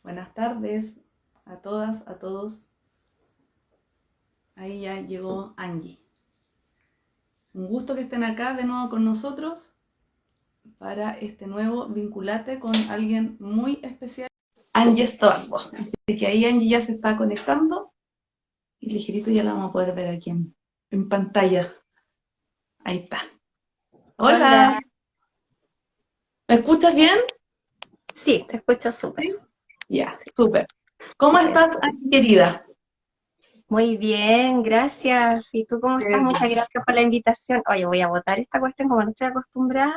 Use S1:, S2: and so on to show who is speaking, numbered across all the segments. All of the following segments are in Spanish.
S1: Buenas tardes a todas, a todos. Ahí ya llegó Angie. Un gusto que estén acá de nuevo con nosotros para este nuevo Vinculate con alguien muy especial. Angie Storbo. Así que ahí Angie ya se está conectando y ligerito ya la vamos a poder ver aquí en pantalla. Ahí está. Hola.
S2: Hola,
S1: ¿Me escuchas bien?
S2: sí, te escucho súper.
S1: Sí. Ya,
S2: Sí,
S1: súper. ¿Cómo
S2: súper.
S1: estás, Angie, querida?
S2: Muy bien, gracias. ¿Y tú cómo
S1: Qué
S2: estás? Muchas
S1: bien.
S2: gracias por la invitación. Oye, voy a botar esta cuestión como no estoy acostumbrada.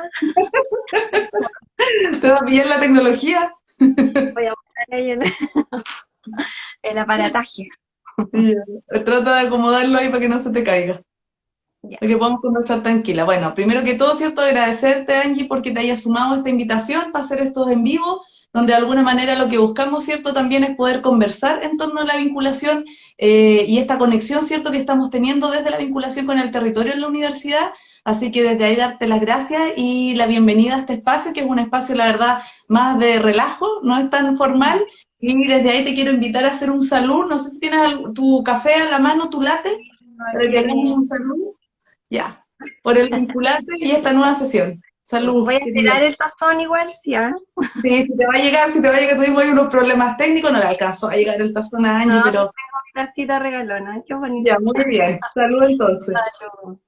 S1: ¿Te va bien la tecnología?
S2: Voy a botar ahí el aparataje.
S1: Ya. Trata de acomodarlo ahí para que no se te caiga.
S2: Ya,
S1: Para que podamos conversar tranquila. Bueno, primero que todo, ¿cierto? Agradecerte, Angie, porque te hayas sumado a esta invitación para hacer estos en vivo, donde de alguna manera lo que buscamos, ¿cierto? También es poder conversar en torno a la vinculación y esta conexión, ¿cierto? Que estamos teniendo desde la vinculación con el territorio en la universidad. Así que desde ahí darte las gracias y la bienvenida a este espacio, que es un espacio, la verdad, más de relajo, no es tan formal. Y desde ahí te quiero invitar a hacer un salud. No sé si tienes tu café a la mano, tu latte, para que hagamos
S2: aquí.
S1: un salud. Ya, por el vincularte y esta nueva sesión.
S2: Voy
S1: Salud,
S2: a
S1: querida.
S2: esperar el tazón igual, sí, ¿ah?
S1: Sí, si te va a llegar, tuvimos ahí unos problemas técnicos, no le alcanzó a llegar el tazón a
S2: No,
S1: Angie,
S2: sí
S1: pero
S2: tengo mi tacita regalona. Qué
S1: ya,
S2: bonito.
S1: muy bien. Salud entonces.
S2: Salud.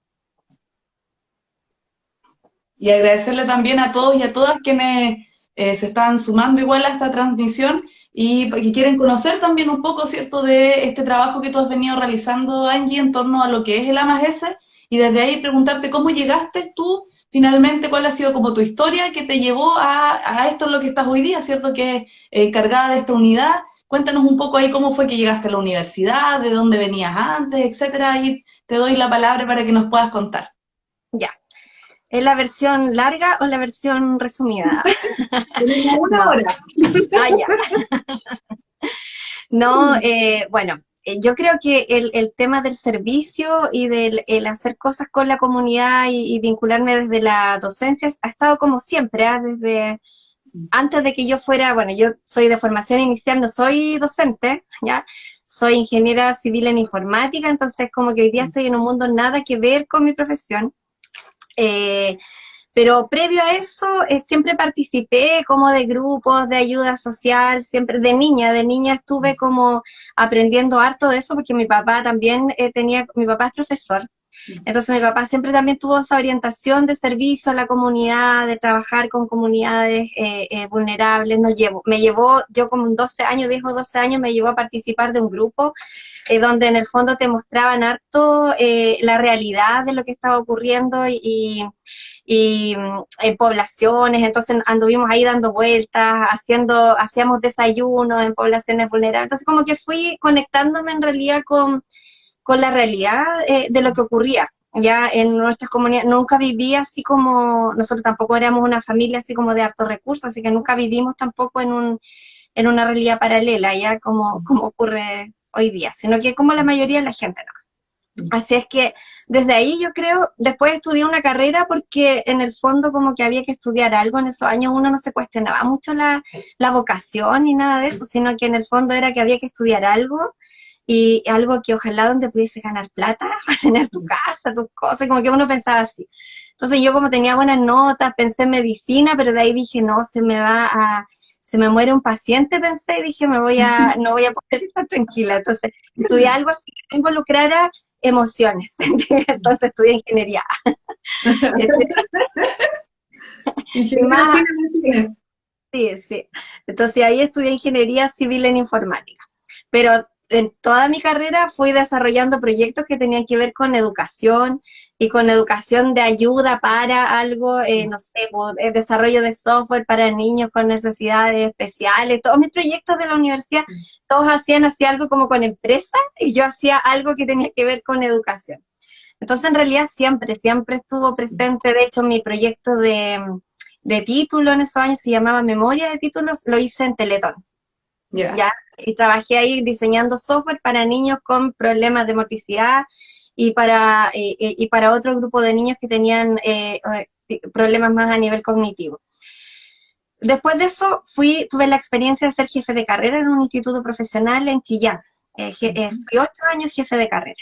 S1: Y agradecerle también a todos y a todas quienes se están sumando igual a esta transmisión y que quieren conocer también un poco, ¿cierto?, de este trabajo que tú has venido realizando, Angie, en torno a lo que es el AMAS y desde ahí preguntarte cómo llegaste tú, finalmente, cuál ha sido como tu historia que te llevó a esto en lo que estás hoy día, ¿cierto?, que es encargada de esta unidad. Cuéntanos un poco ahí cómo fue que llegaste a la universidad, de dónde venías antes, etcétera, y te doy la palabra para que nos puedas contar.
S2: Ya. ¿Es la versión larga o la versión resumida?
S1: Tenemos una
S2: No.
S1: hora.
S2: Ya. No, bueno, yo creo que el tema del servicio y del el hacer cosas con la comunidad y vincularme desde la docencia ha estado como siempre, ¿ah? Desde antes de que yo fuera, bueno, yo soy de formación inicial, no soy docente, ¿ya? Soy ingeniera civil en informática, entonces como que hoy día estoy en un mundo nada que ver con mi profesión. Eh, pero previo a eso, siempre participé como de grupos de ayuda social, siempre de niña estuve como aprendiendo harto de eso porque mi papá también mi papá es profesor, entonces mi papá siempre también tuvo esa orientación de servicio a la comunidad, de trabajar con comunidades vulnerables, me llevó, yo como 12 años, 10 o 12 años, me llevó a participar de un grupo donde en el fondo te mostraban harto la realidad de lo que estaba ocurriendo y en poblaciones, entonces anduvimos ahí dando vueltas, hacíamos desayunos en poblaciones vulnerables, entonces como que fui conectándome en realidad con la realidad de lo que ocurría. Ya en nuestras comunidades nunca viví así como, nosotros tampoco éramos una familia así como de hartos recursos, así que nunca vivimos tampoco en una realidad paralela, ya como ocurre hoy día, sino que como la mayoría de la gente, ¿no? Así es que desde ahí yo creo, después estudié una carrera porque en el fondo como que había que estudiar algo, en esos años uno no se cuestionaba mucho la vocación ni nada de eso, sino que en el fondo era que había que estudiar algo y algo que ojalá donde pudiese ganar plata para tener tu casa, tus cosas, como que uno pensaba así. Entonces yo como tenía buenas notas, pensé en medicina, pero de ahí dije, no, se me muere un paciente, pensé, y dije, no voy a poder estar tranquila. Entonces estudié algo así que involucrara emociones. Entonces estudié ingeniería. Este, y
S1: Ingeniero
S2: más,
S1: civil.
S2: sí, sí. Entonces ahí estudié ingeniería civil en informática. Pero en toda mi carrera fui desarrollando proyectos que tenían que ver con educación y con educación de ayuda para algo, no sé, por desarrollo de software para niños con necesidades especiales. Todos mis proyectos de la universidad, todos hacían así algo como con empresas y yo hacía algo que tenía que ver con educación. Entonces, en realidad, siempre estuvo presente. De hecho, mi proyecto de título en esos años se llamaba Memoria de Títulos, lo hice en Teletón,
S1: Ya.
S2: ¿ya? Y trabajé ahí diseñando software para niños con problemas de motricidad y para otro grupo de niños que tenían problemas más a nivel cognitivo. Después de eso tuve la experiencia de ser jefe de carrera en un instituto profesional en Chillán. Fui 8 años jefe de carrera.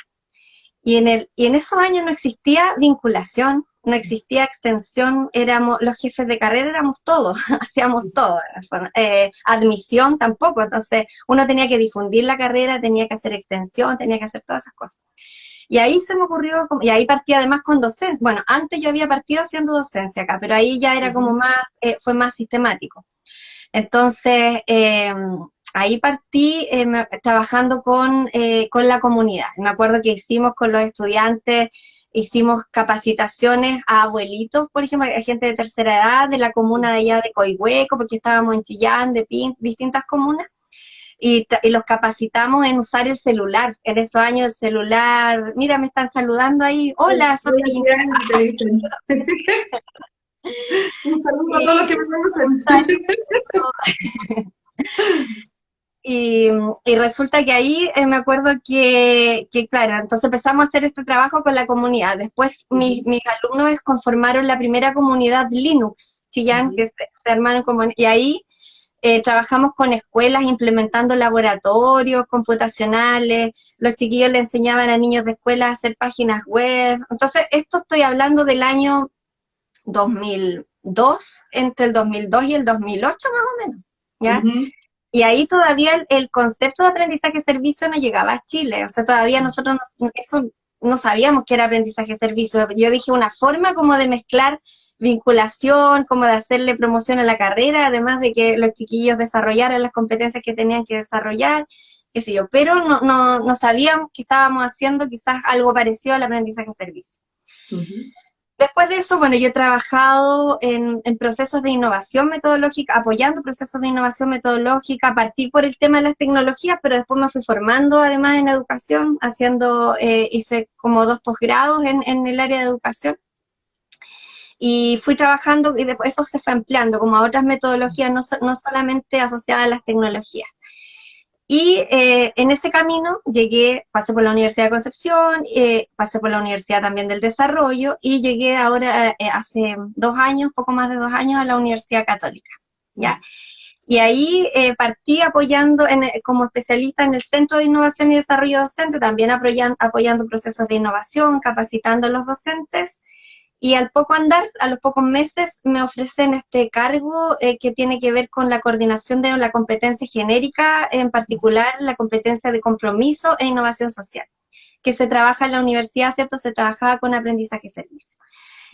S2: Y en esos años no existía vinculación, no existía extensión, los jefes de carrera éramos todos, hacíamos todo. Admisión tampoco, entonces uno tenía que difundir la carrera, tenía que hacer extensión, tenía que hacer todas esas cosas. Y ahí se me ocurrió, y ahí partí además con docencia. Bueno, antes yo había partido haciendo docencia acá, pero ahí ya era como más, fue más sistemático. Entonces, ahí partí trabajando con la comunidad. Me acuerdo que hicimos con los estudiantes, hicimos capacitaciones a abuelitos, por ejemplo, a gente de tercera edad, de la comuna de allá de Coihueco, porque estábamos en Chillán, de distintas comunas. Y los capacitamos en usar el celular. En esos años el celular, mira, me están saludando ahí, hola, soy
S1: un saludo a todos los que me conocen.
S2: Y resulta que ahí me acuerdo que, claro, entonces empezamos a hacer este trabajo con la comunidad. Después mis alumnos conformaron la primera comunidad Linux Chillán, que se armaron y ahí trabajamos con escuelas implementando laboratorios computacionales, los chiquillos le enseñaban a niños de escuela a hacer páginas web. Entonces, esto estoy hablando del año 2002, entre el 2002 y el 2008 más o menos, ¿ya? Y ahí todavía el concepto de aprendizaje-servicio no llegaba a Chile, o sea, todavía nosotros eso no sabíamos que era aprendizaje-servicio. Yo dije una forma como de mezclar vinculación, como de hacerle promoción a la carrera, además de que los chiquillos desarrollaran las competencias que tenían que desarrollar, qué sé yo, pero no sabíamos que estábamos haciendo quizás algo parecido al aprendizaje-servicio. Después de eso, bueno, yo he trabajado en procesos de innovación metodológica, apoyando procesos de innovación metodológica, a partir por el tema de las tecnologías, pero después me fui formando además en educación, hice como 2 posgrados en el área de educación, y fui trabajando, y después eso se fue ampliando como a otras metodologías, no solamente asociadas a las tecnologías. Y en ese camino pasé por la Universidad de Concepción, pasé por la Universidad también del Desarrollo, y llegué ahora, hace 2 años, poco más de 2 años, a la Universidad Católica, ¿ya? Y ahí partí apoyando como especialista en el Centro de Innovación y Desarrollo Docente, también apoyando procesos de innovación, capacitando a los docentes. Y al poco andar, a los pocos meses, me ofrecen este cargo que tiene que ver con la coordinación de la competencia genérica, en particular la competencia de compromiso e innovación social, que se trabaja en la universidad, ¿cierto? Se trabajaba con aprendizaje-servicio.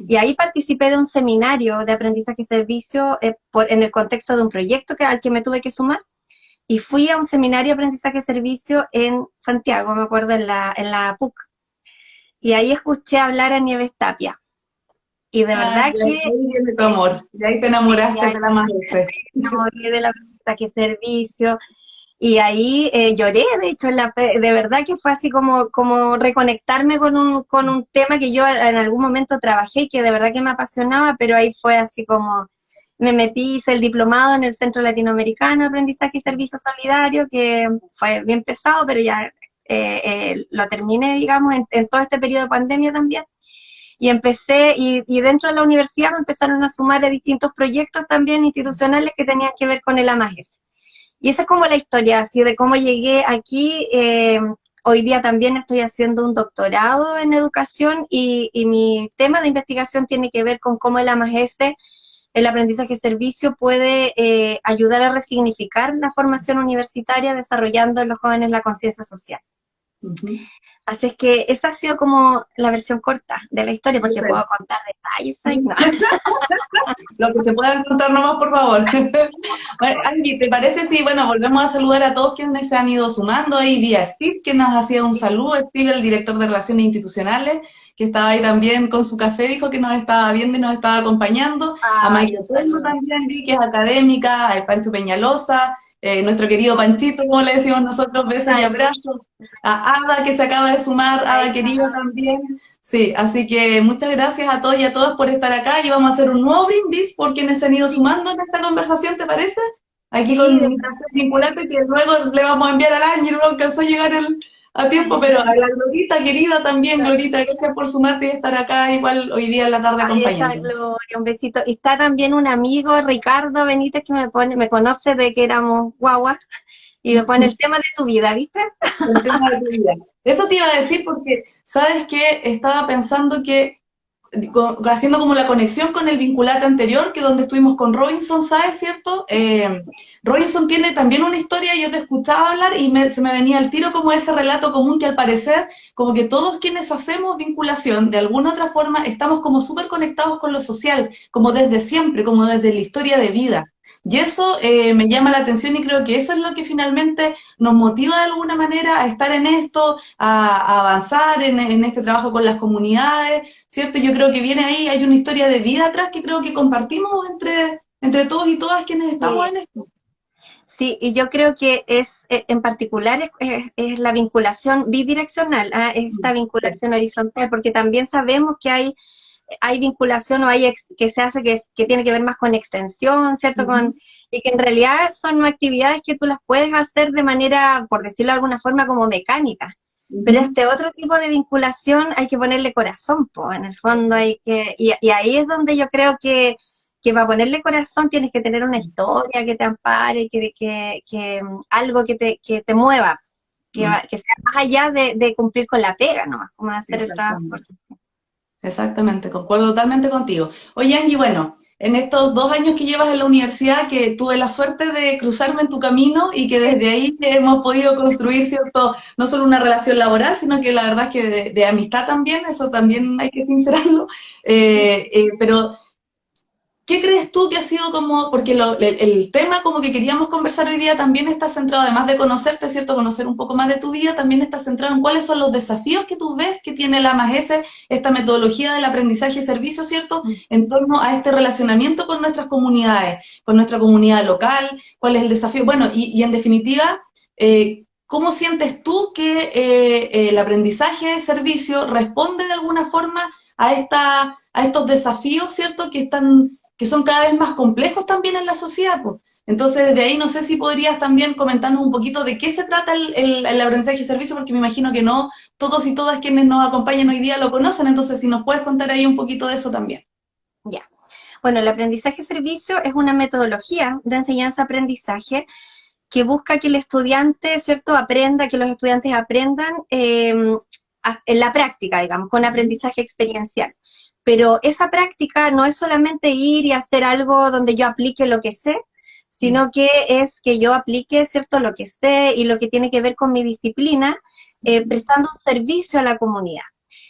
S2: Y ahí participé de un seminario de aprendizaje-servicio en el contexto de un proyecto al que me tuve que sumar, y fui a un seminario de aprendizaje-servicio en Santiago, me acuerdo, en la PUC. Y ahí escuché hablar a Nieves Tapia. Y de verdad que...
S1: Ahí viene tu amor, y ahí te enamoraste de la maestra.
S2: Me enamoré del aprendizaje-servicio, y ahí lloré, de hecho, de verdad que fue así como reconectarme con un tema que yo en algún momento trabajé y que de verdad que me apasionaba, pero ahí fue así como... Me metí, hice el diplomado en el Centro Latinoamericano de Aprendizaje y Servicio Solidario, que fue bien pesado, pero ya lo terminé, digamos, en todo este periodo de pandemia también. Y empecé, y dentro de la universidad me empezaron a sumar a distintos proyectos también institucionales que tenían que ver con el AMAGES. Y esa es como la historia, así de cómo llegué aquí. Hoy día también estoy haciendo un doctorado en educación, y mi tema de investigación tiene que ver con cómo el AMAGES, el aprendizaje-servicio, puede ayudar a resignificar la formación universitaria, desarrollando en los jóvenes la conciencia social. Así es que esa ha sido como la versión corta de la historia, porque puedo contar detalles ahí, ¿no?
S1: Lo que se puedan contar nomás, por favor. Bueno, Angie, ¿te parece si, bueno, volvemos a saludar a todos quienes se han ido sumando ahí vía Steve, que nos hacía un saludo? Steve, el director de Relaciones Institucionales, que estaba ahí también con su café, dijo que nos estaba viendo y nos estaba acompañando. A María Telmo también, que es académica, a Pancho Peñalosa, nuestro querido Panchito, como le decimos nosotros, besos y abrazos. A Ada, que se acaba de sumar, Ada querida también. Sí, así que muchas gracias a todos y a todas por estar acá, y vamos a hacer un nuevo brindis por quienes se han ido sumando en esta conversación, ¿te parece? Aquí con vinculante, que luego le vamos a enviar al Ángel, no alcanzó a llegar a tiempo, pero a la Glorita querida también, Glorita, gracias por sumarte y estar acá igual hoy día en la tarde
S2: Ay, esa
S1: acompañándonos.
S2: Gloria, un besito. Y está también un amigo, Ricardo Benítez, que me conoce de que éramos guaguas, y me pone el tema de tu vida, ¿viste?
S1: El tema de tu vida. Eso te iba a decir porque, ¿sabes qué? Estaba pensando que haciendo como la conexión con el vinculante anterior, que donde estuvimos con Robinson, ¿sabes, cierto? Robinson tiene también una historia, yo te escuchaba hablar y se me venía al tiro como ese relato común que al parecer, como que todos quienes hacemos vinculación, de alguna otra forma, estamos como súper conectados con lo social, como desde siempre, como desde la historia de vida. Y eso me llama la atención y creo que eso es lo que finalmente nos motiva de alguna manera a estar en esto, a avanzar en este trabajo con las comunidades, ¿cierto? Yo creo que viene ahí, hay una historia de vida atrás que creo que compartimos entre todos y todas quienes estamos
S2: Sí,
S1: en esto.
S2: sí, y yo creo que en particular, es la vinculación bidireccional, ¿ah? Esta vinculación horizontal, porque también sabemos que hay vinculación o que se hace que tiene que ver más con extensión, ¿cierto?
S1: Ujú,
S2: Y que en realidad son actividades que tú las puedes hacer de manera, por decirlo de alguna forma, como mecánica. Pero
S1: ujú,
S2: este otro tipo de vinculación hay que ponerle corazón, pues, en el fondo y ahí es donde yo creo que para ponerle corazón tienes que tener una historia que te ampare, algo que te mueva,
S1: ujú.
S2: que sea más allá de cumplir con la pega, ¿no? Como hacer el trabajo.
S1: Exactamente. Exactamente, concuerdo totalmente contigo. Oye, Angie, bueno, en estos 2 años que llevas en la universidad, que tuve la suerte de cruzarme en tu camino y que desde ahí hemos podido construir, ¿cierto? No solo una relación laboral, sino que la verdad es que de amistad también, eso también hay que sincerarlo. Pero ¿qué crees tú que ha sido como, porque el tema como que queríamos conversar hoy día también está centrado, además de conocerte, ¿cierto? Conocer un poco más de tu vida, también está centrado en cuáles son los desafíos que tú ves que tiene la MAGESE, esta metodología del aprendizaje-servicio, ¿cierto? En torno a este relacionamiento con nuestras comunidades, con nuestra comunidad local, cuál es el desafío. Bueno, y en definitiva, ¿cómo sientes tú que el aprendizaje-servicio responde de alguna forma a estos desafíos, ¿cierto? Que son cada vez más complejos también en la sociedad, pues. Entonces, desde ahí no sé si podrías también comentarnos un poquito de qué se trata el aprendizaje y servicio, porque me imagino que no todos y todas quienes nos acompañan hoy día lo conocen, entonces si nos puedes contar ahí un poquito de eso también.
S2: Ya. Bueno, el aprendizaje-servicio es una metodología de enseñanza-aprendizaje que busca que el estudiante, ¿cierto?, aprenda, que los estudiantes aprendan en la práctica, digamos, con aprendizaje experiencial. Pero esa práctica no es solamente ir y hacer algo donde yo aplique lo que sé, sino que es que yo aplique, ¿cierto?, lo que sé y lo que tiene que ver con mi disciplina, prestando un servicio a la comunidad.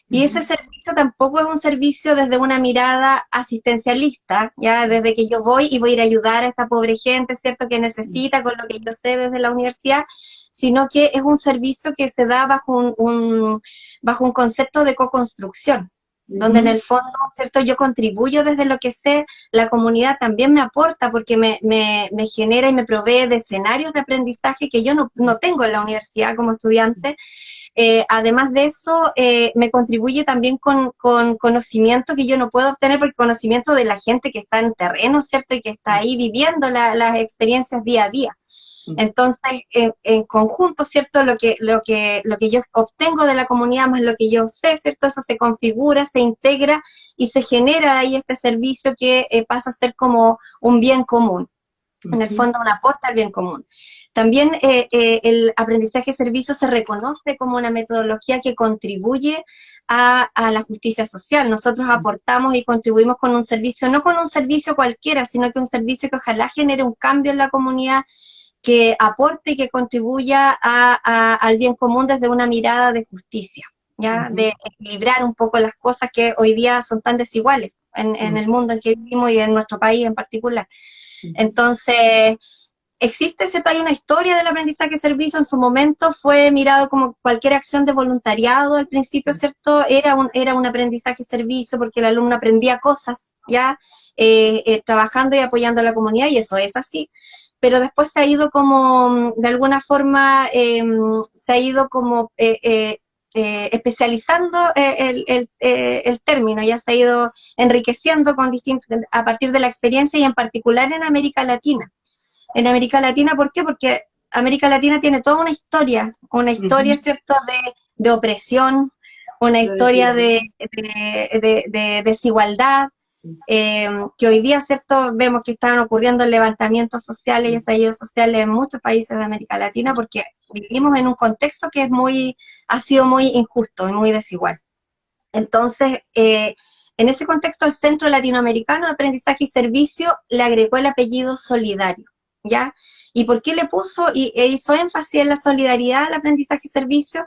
S2: Y ese servicio tampoco es un servicio desde una mirada asistencialista, ya desde que yo voy y voy a ir a ayudar a esta pobre gente, ¿cierto?, que necesita con lo que yo sé desde la universidad, sino que es un servicio que se da bajo un concepto de co-construcción, donde en el fondo, ¿cierto?, yo contribuyo desde lo que sé, la comunidad también me aporta porque me genera y me provee de escenarios de aprendizaje que yo no tengo en la universidad como estudiante. Además de eso, me contribuye también con conocimiento que yo no puedo obtener, porque conocimiento de la gente que está en terreno, ¿cierto? Y que está ahí viviendo las experiencias día a día. Entonces, en conjunto, ¿cierto? Lo que yo obtengo de la comunidad más lo que yo sé, ¿cierto? Eso se configura, se integra y se genera ahí este servicio que pasa a ser como un bien común. En el fondo, un aporte al bien común. También el aprendizaje-servicio se reconoce como una metodología que contribuye a la justicia social. Nosotros aportamos y contribuimos con un servicio, no con un servicio cualquiera, sino que un servicio que ojalá genere un cambio en la comunidad, que aporte y que contribuya al bien común desde una mirada de justicia, ¿ya? De equilibrar un poco las cosas que hoy día son tan desiguales en el mundo en que vivimos y en nuestro país en particular. Entonces, existe, ¿cierto? Hay una historia del aprendizaje-servicio, en su momento fue mirado como cualquier acción de voluntariado al principio, ¿cierto? Era un aprendizaje-servicio porque el alumno aprendía cosas, ¿ya? Trabajando y apoyando a la comunidad, y eso es así. Pero después se ha ido como, de alguna forma, se ha ido como especializando el término, ya se ha ido enriqueciendo a partir de la experiencia y en particular en América Latina. En América Latina, ¿por qué? Porque América Latina tiene toda una historia,
S1: Ujú.
S2: ¿cierto?, de opresión, una
S1: De
S2: historia
S1: decir,
S2: de desigualdad, que hoy día, ¿cierto?, vemos que están ocurriendo levantamientos sociales y estallidos sociales en muchos países de América Latina porque vivimos en un contexto que ha sido muy injusto y muy desigual. Entonces, en ese contexto, el Centro Latinoamericano de Aprendizaje y Servicio le agregó el apellido Solidario, ¿ya? ¿Y por qué le puso e hizo énfasis en la solidaridad al aprendizaje y servicio?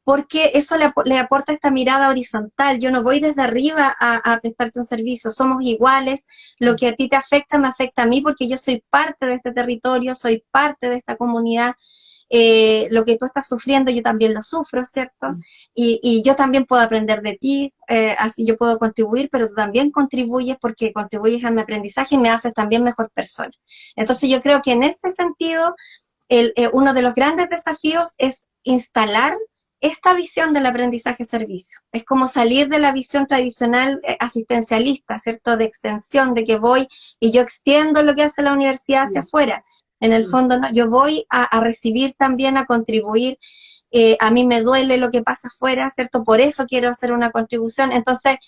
S2: Porque eso le aporta esta mirada horizontal. Yo no voy desde arriba a prestarte un servicio, somos iguales, lo que a ti te afecta me afecta a mí porque yo soy parte de este territorio, soy parte de esta comunidad, lo que tú estás sufriendo yo también lo sufro, ¿cierto? Y yo también puedo aprender de ti, así yo puedo contribuir, pero tú también contribuyes porque contribuyes a mi aprendizaje y me haces también mejor persona. Entonces yo creo que en ese sentido, uno de los grandes desafíos es instalar esta visión del aprendizaje-servicio. Es como salir de la visión tradicional asistencialista, ¿cierto? De extensión, de que voy y yo extiendo lo que hace la universidad hacia afuera. En el fondo, no, yo voy a recibir también, a contribuir. A mí me duele lo que pasa afuera, ¿cierto? Por eso quiero hacer una contribución. Entonces,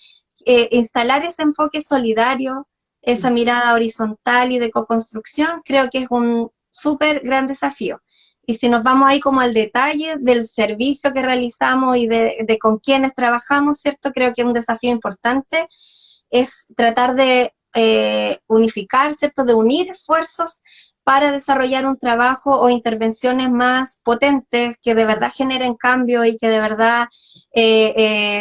S2: instalar ese enfoque solidario, esa mirada horizontal y de co-construcción, creo que es un súper gran desafío. Y si nos vamos ahí como al detalle del servicio que realizamos y de con quienes trabajamos, ¿cierto? Creo que un desafío importante es tratar de unificar, ¿cierto? De unir esfuerzos para desarrollar un trabajo o intervenciones más potentes que de verdad generen cambio y que de verdad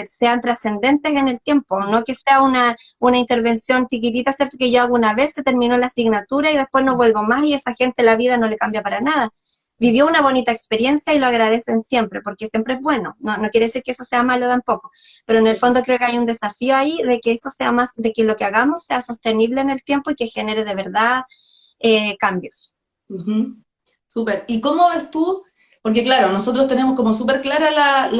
S2: sean trascendentes en el tiempo, no que sea una intervención chiquitita, ¿cierto? Que yo hago una vez, se terminó la asignatura y después no vuelvo más y a esa gente la vida no le cambia para nada. Vivió una bonita experiencia y lo agradecen siempre, porque siempre es bueno, no quiere decir que eso sea malo tampoco, pero en el fondo creo que hay un desafío ahí de que esto sea más, de que lo que hagamos sea sostenible en el tiempo y que genere de verdad cambios.
S1: ujú. Súper. ¿Y cómo ves tú? Porque claro, nosotros tenemos como súper clara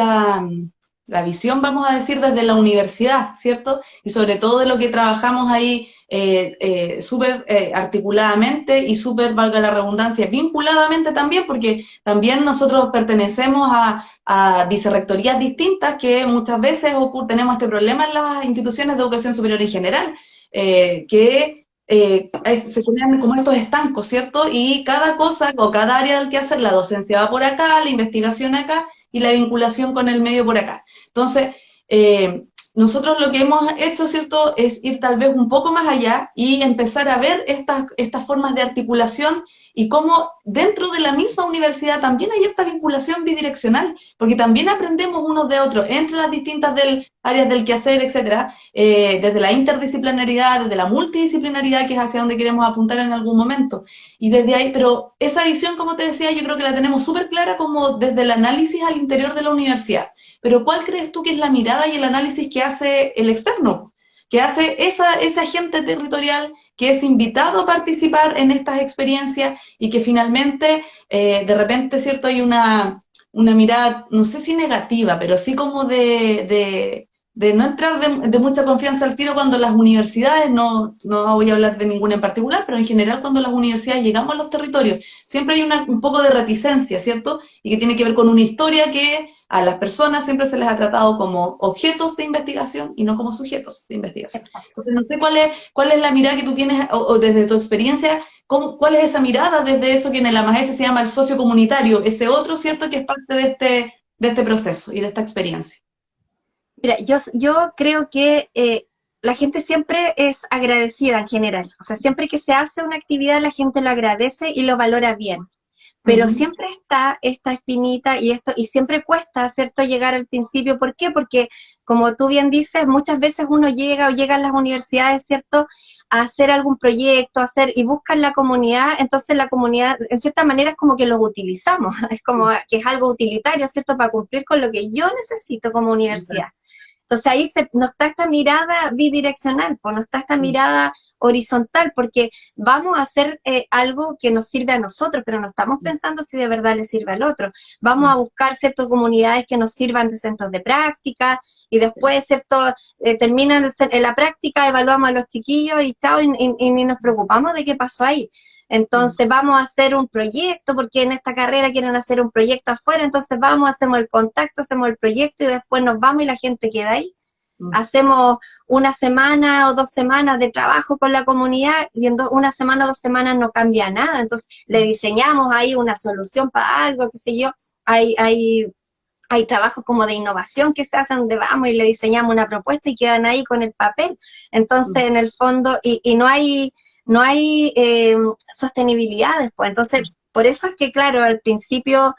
S1: la visión, vamos a decir, desde la universidad, ¿cierto? Y sobre todo de lo que trabajamos ahí súper articuladamente y súper, valga la redundancia, vinculadamente también, porque también nosotros pertenecemos a vicerrectorías distintas que muchas veces tenemos este problema en las instituciones de educación superior en general, que se generan como estos estancos, ¿cierto? Y cada cosa o cada área del que hacer, la docencia va por acá, la investigación acá y la vinculación con el medio por acá. Entonces, nosotros lo que hemos hecho, ¿cierto?, es ir tal vez un poco más allá y empezar a ver estas formas de articulación y cómo dentro de la misma universidad también hay esta vinculación bidireccional, porque también aprendemos unos de otros entre las distintas áreas del quehacer, etcétera, desde la interdisciplinaridad, desde la multidisciplinaridad, que es hacia donde queremos apuntar en algún momento. Y desde ahí, pero esa visión, como te decía, yo creo que la tenemos súper clara como desde el análisis al interior de la universidad. Pero ¿cuál crees tú que es la mirada y el análisis que hace el externo? Que hace ese agente territorial que es invitado a participar en estas experiencias y que finalmente, de repente, ¿cierto? Hay una mirada, no sé si negativa, pero sí como de no entrar de mucha confianza al tiro cuando las universidades, no voy a hablar de ninguna en particular, pero en general cuando las universidades llegamos a los territorios, siempre hay un poco de reticencia, ¿cierto? Y que tiene que ver con una historia que a las personas siempre se les ha tratado como objetos de investigación y no como sujetos de investigación. Entonces, no sé cuál es la mirada que tú tienes, o desde tu experiencia, cuál es esa mirada desde eso que en el AMAES se llama el socio comunitario, ese otro, ¿cierto?, que es parte de este proceso y de esta experiencia.
S2: Mira, yo creo que la gente siempre es agradecida en general. O sea, siempre que se hace una actividad, la gente lo agradece y lo valora bien.
S1: Uh
S2: Pero
S1: -huh.
S2: siempre está esta espinita y siempre cuesta, ¿cierto?, llegar al principio. ¿Por qué? Porque, como tú bien dices, muchas veces uno llega o llega a las universidades, ¿cierto?, a hacer algún proyecto, y buscan la comunidad, entonces la comunidad, en cierta manera, es como que los utilizamos, es como que es algo utilitario, ¿cierto?, para cumplir con lo que yo necesito como universidad. Entonces ahí no está esta mirada bidireccional, pues no está esta mirada horizontal, porque vamos a hacer algo que nos sirve a nosotros, pero no estamos pensando si de verdad le sirve al otro. Vamos a buscar ciertas comunidades que nos sirvan de centros de práctica y después, ¿cierto? Terminan en la práctica, evaluamos a los chiquillos y chao, y ni nos preocupamos de qué pasó ahí. entonces vamos a hacer un proyecto, porque en esta carrera quieren hacer un proyecto afuera, entonces vamos, hacemos el contacto, hacemos el proyecto y después nos vamos y la gente queda ahí. Hacemos una semana o 2 semanas de trabajo con la comunidad y en una semana o 2 semanas no cambia nada, entonces le diseñamos ahí una solución para algo, qué sé yo, hay trabajos como de innovación que se hacen donde vamos y le diseñamos una propuesta y quedan ahí con el papel, entonces en el fondo, y no hay sostenibilidad después, entonces por eso es que claro, al principio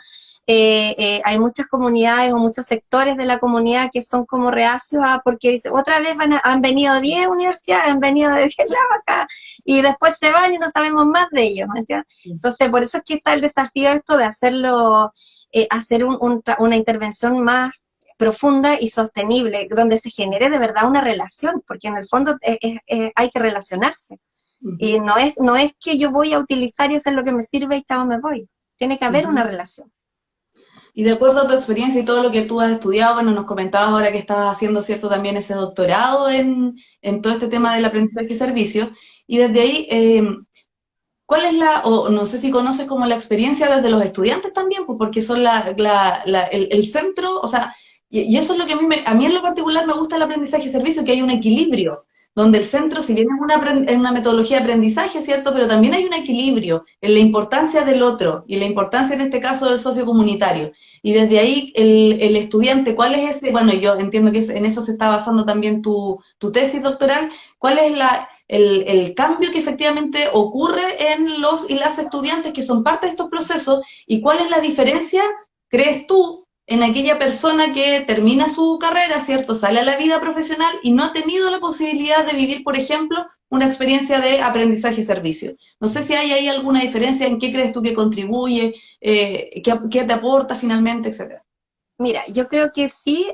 S2: hay muchas comunidades o muchos sectores de la comunidad que son como reacios porque dicen, otra vez han venido 10 universidades, han venido de 10 lados acá, y después se van y no sabemos más de ellos, ¿me entiendes? Entonces, por eso es que está el desafío esto de hacerlo, hacer una intervención más profunda y sostenible, donde se genere de verdad una relación, porque en el fondo hay que relacionarse. Y no es que yo voy a utilizar y hacer lo que me sirve y chao, me voy. Tiene que haber una relación.
S1: Y de acuerdo a tu experiencia y todo lo que tú has estudiado, bueno, nos comentabas ahora que estabas haciendo, ¿cierto?, también ese doctorado en todo este tema del aprendizaje y servicio, y desde ahí, ¿cuál es o no sé si conoces como la experiencia desde los estudiantes también, pues porque son el centro, o sea, y eso es lo que a mí en lo particular me gusta el aprendizaje y servicio, que hay un equilibrio, donde el centro, si bien es una metodología de aprendizaje, ¿cierto?, pero también hay un equilibrio en la importancia del otro, y la importancia en este caso del socio comunitario. Y desde ahí, el estudiante, ¿cuál es ese? Bueno, yo entiendo que en eso se está basando también tu tesis doctoral. ¿Cuál es el cambio que efectivamente ocurre en los y las estudiantes que son parte de estos procesos? ¿Y cuál es la diferencia, crees tú, en aquella persona que termina su carrera, ¿cierto?, sale a la vida profesional y no ha tenido la posibilidad de vivir, por ejemplo, una experiencia de aprendizaje y servicio? No sé si hay ahí alguna diferencia, en qué crees tú que contribuye, qué te aporta finalmente, etcétera.
S2: Mira, yo creo que sí,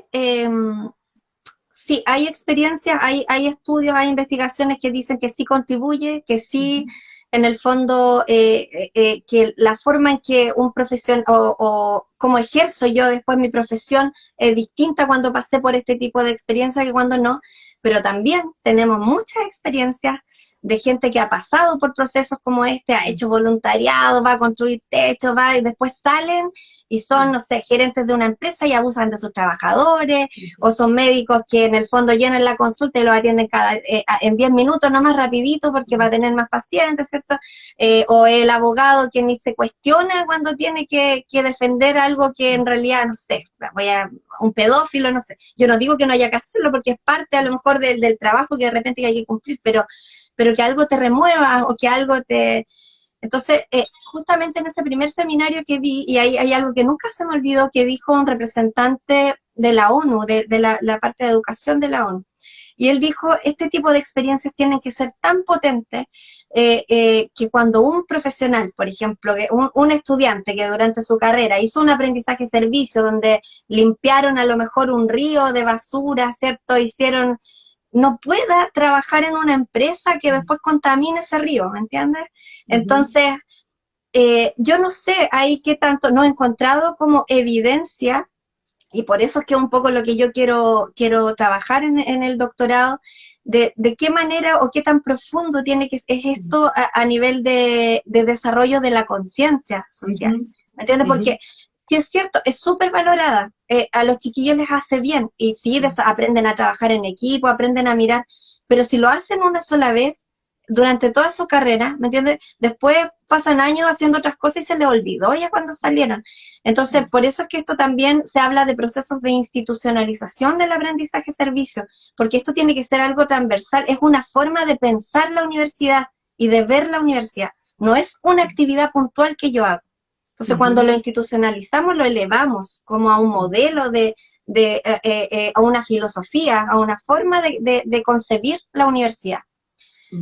S2: sí, hay experiencias, hay estudios, hay investigaciones que dicen que sí contribuye, que sí, en el fondo, que la forma en que un profesión, o cómo ejerzo yo después mi profesión es distinta cuando pasé por este tipo de experiencia que cuando no, pero también tenemos muchas experiencias de gente que ha pasado por procesos como este, ha hecho voluntariado, va a construir techos, va y después salen y son, no sé, gerentes de una empresa y abusan de sus trabajadores, o son médicos que en el fondo llenan la consulta y los atienden en 10 minutos, no más rapidito porque va a tener más pacientes, ¿cierto? O el abogado que ni se cuestiona cuando tiene que defender algo que en realidad, no sé, un pedófilo, no sé. Yo no digo que no haya que hacerlo porque es parte a lo mejor del trabajo que de repente hay que cumplir, pero que algo te remueva o que algo te... Entonces, justamente en ese primer seminario que vi, y hay algo que nunca se me olvidó, que dijo un representante de la ONU, de la parte de educación de la ONU, y él dijo, este tipo de experiencias tienen que ser tan potentes que cuando un profesional, por ejemplo, un estudiante que durante su carrera hizo un aprendizaje-servicio donde limpiaron a lo mejor un río de basura, ¿cierto?, no pueda trabajar en una empresa que después contamine ese río, ¿me entiendes? Entonces, yo no sé ahí qué tanto, no he encontrado como evidencia, y por eso es que un poco lo que yo quiero trabajar en el doctorado, de qué manera o qué tan profundo es esto a nivel de desarrollo de la conciencia social, ¿me entiendes? Porque sí es cierto, es súper valorada, a los chiquillos les hace bien, y sí, aprenden a trabajar en equipo, aprenden a mirar, pero si lo hacen una sola vez, durante toda su carrera, ¿me entiendes? Después pasan años haciendo otras cosas y se les olvidó ya cuando salieron. Entonces, por eso es que esto también se habla de procesos de institucionalización del aprendizaje-servicio, porque esto tiene que ser algo transversal, es una forma de pensar la universidad y de ver la universidad, no es una actividad puntual que yo hago. Entonces, cuando lo institucionalizamos, lo elevamos como a un modelo a una filosofía, a una forma de concebir la universidad.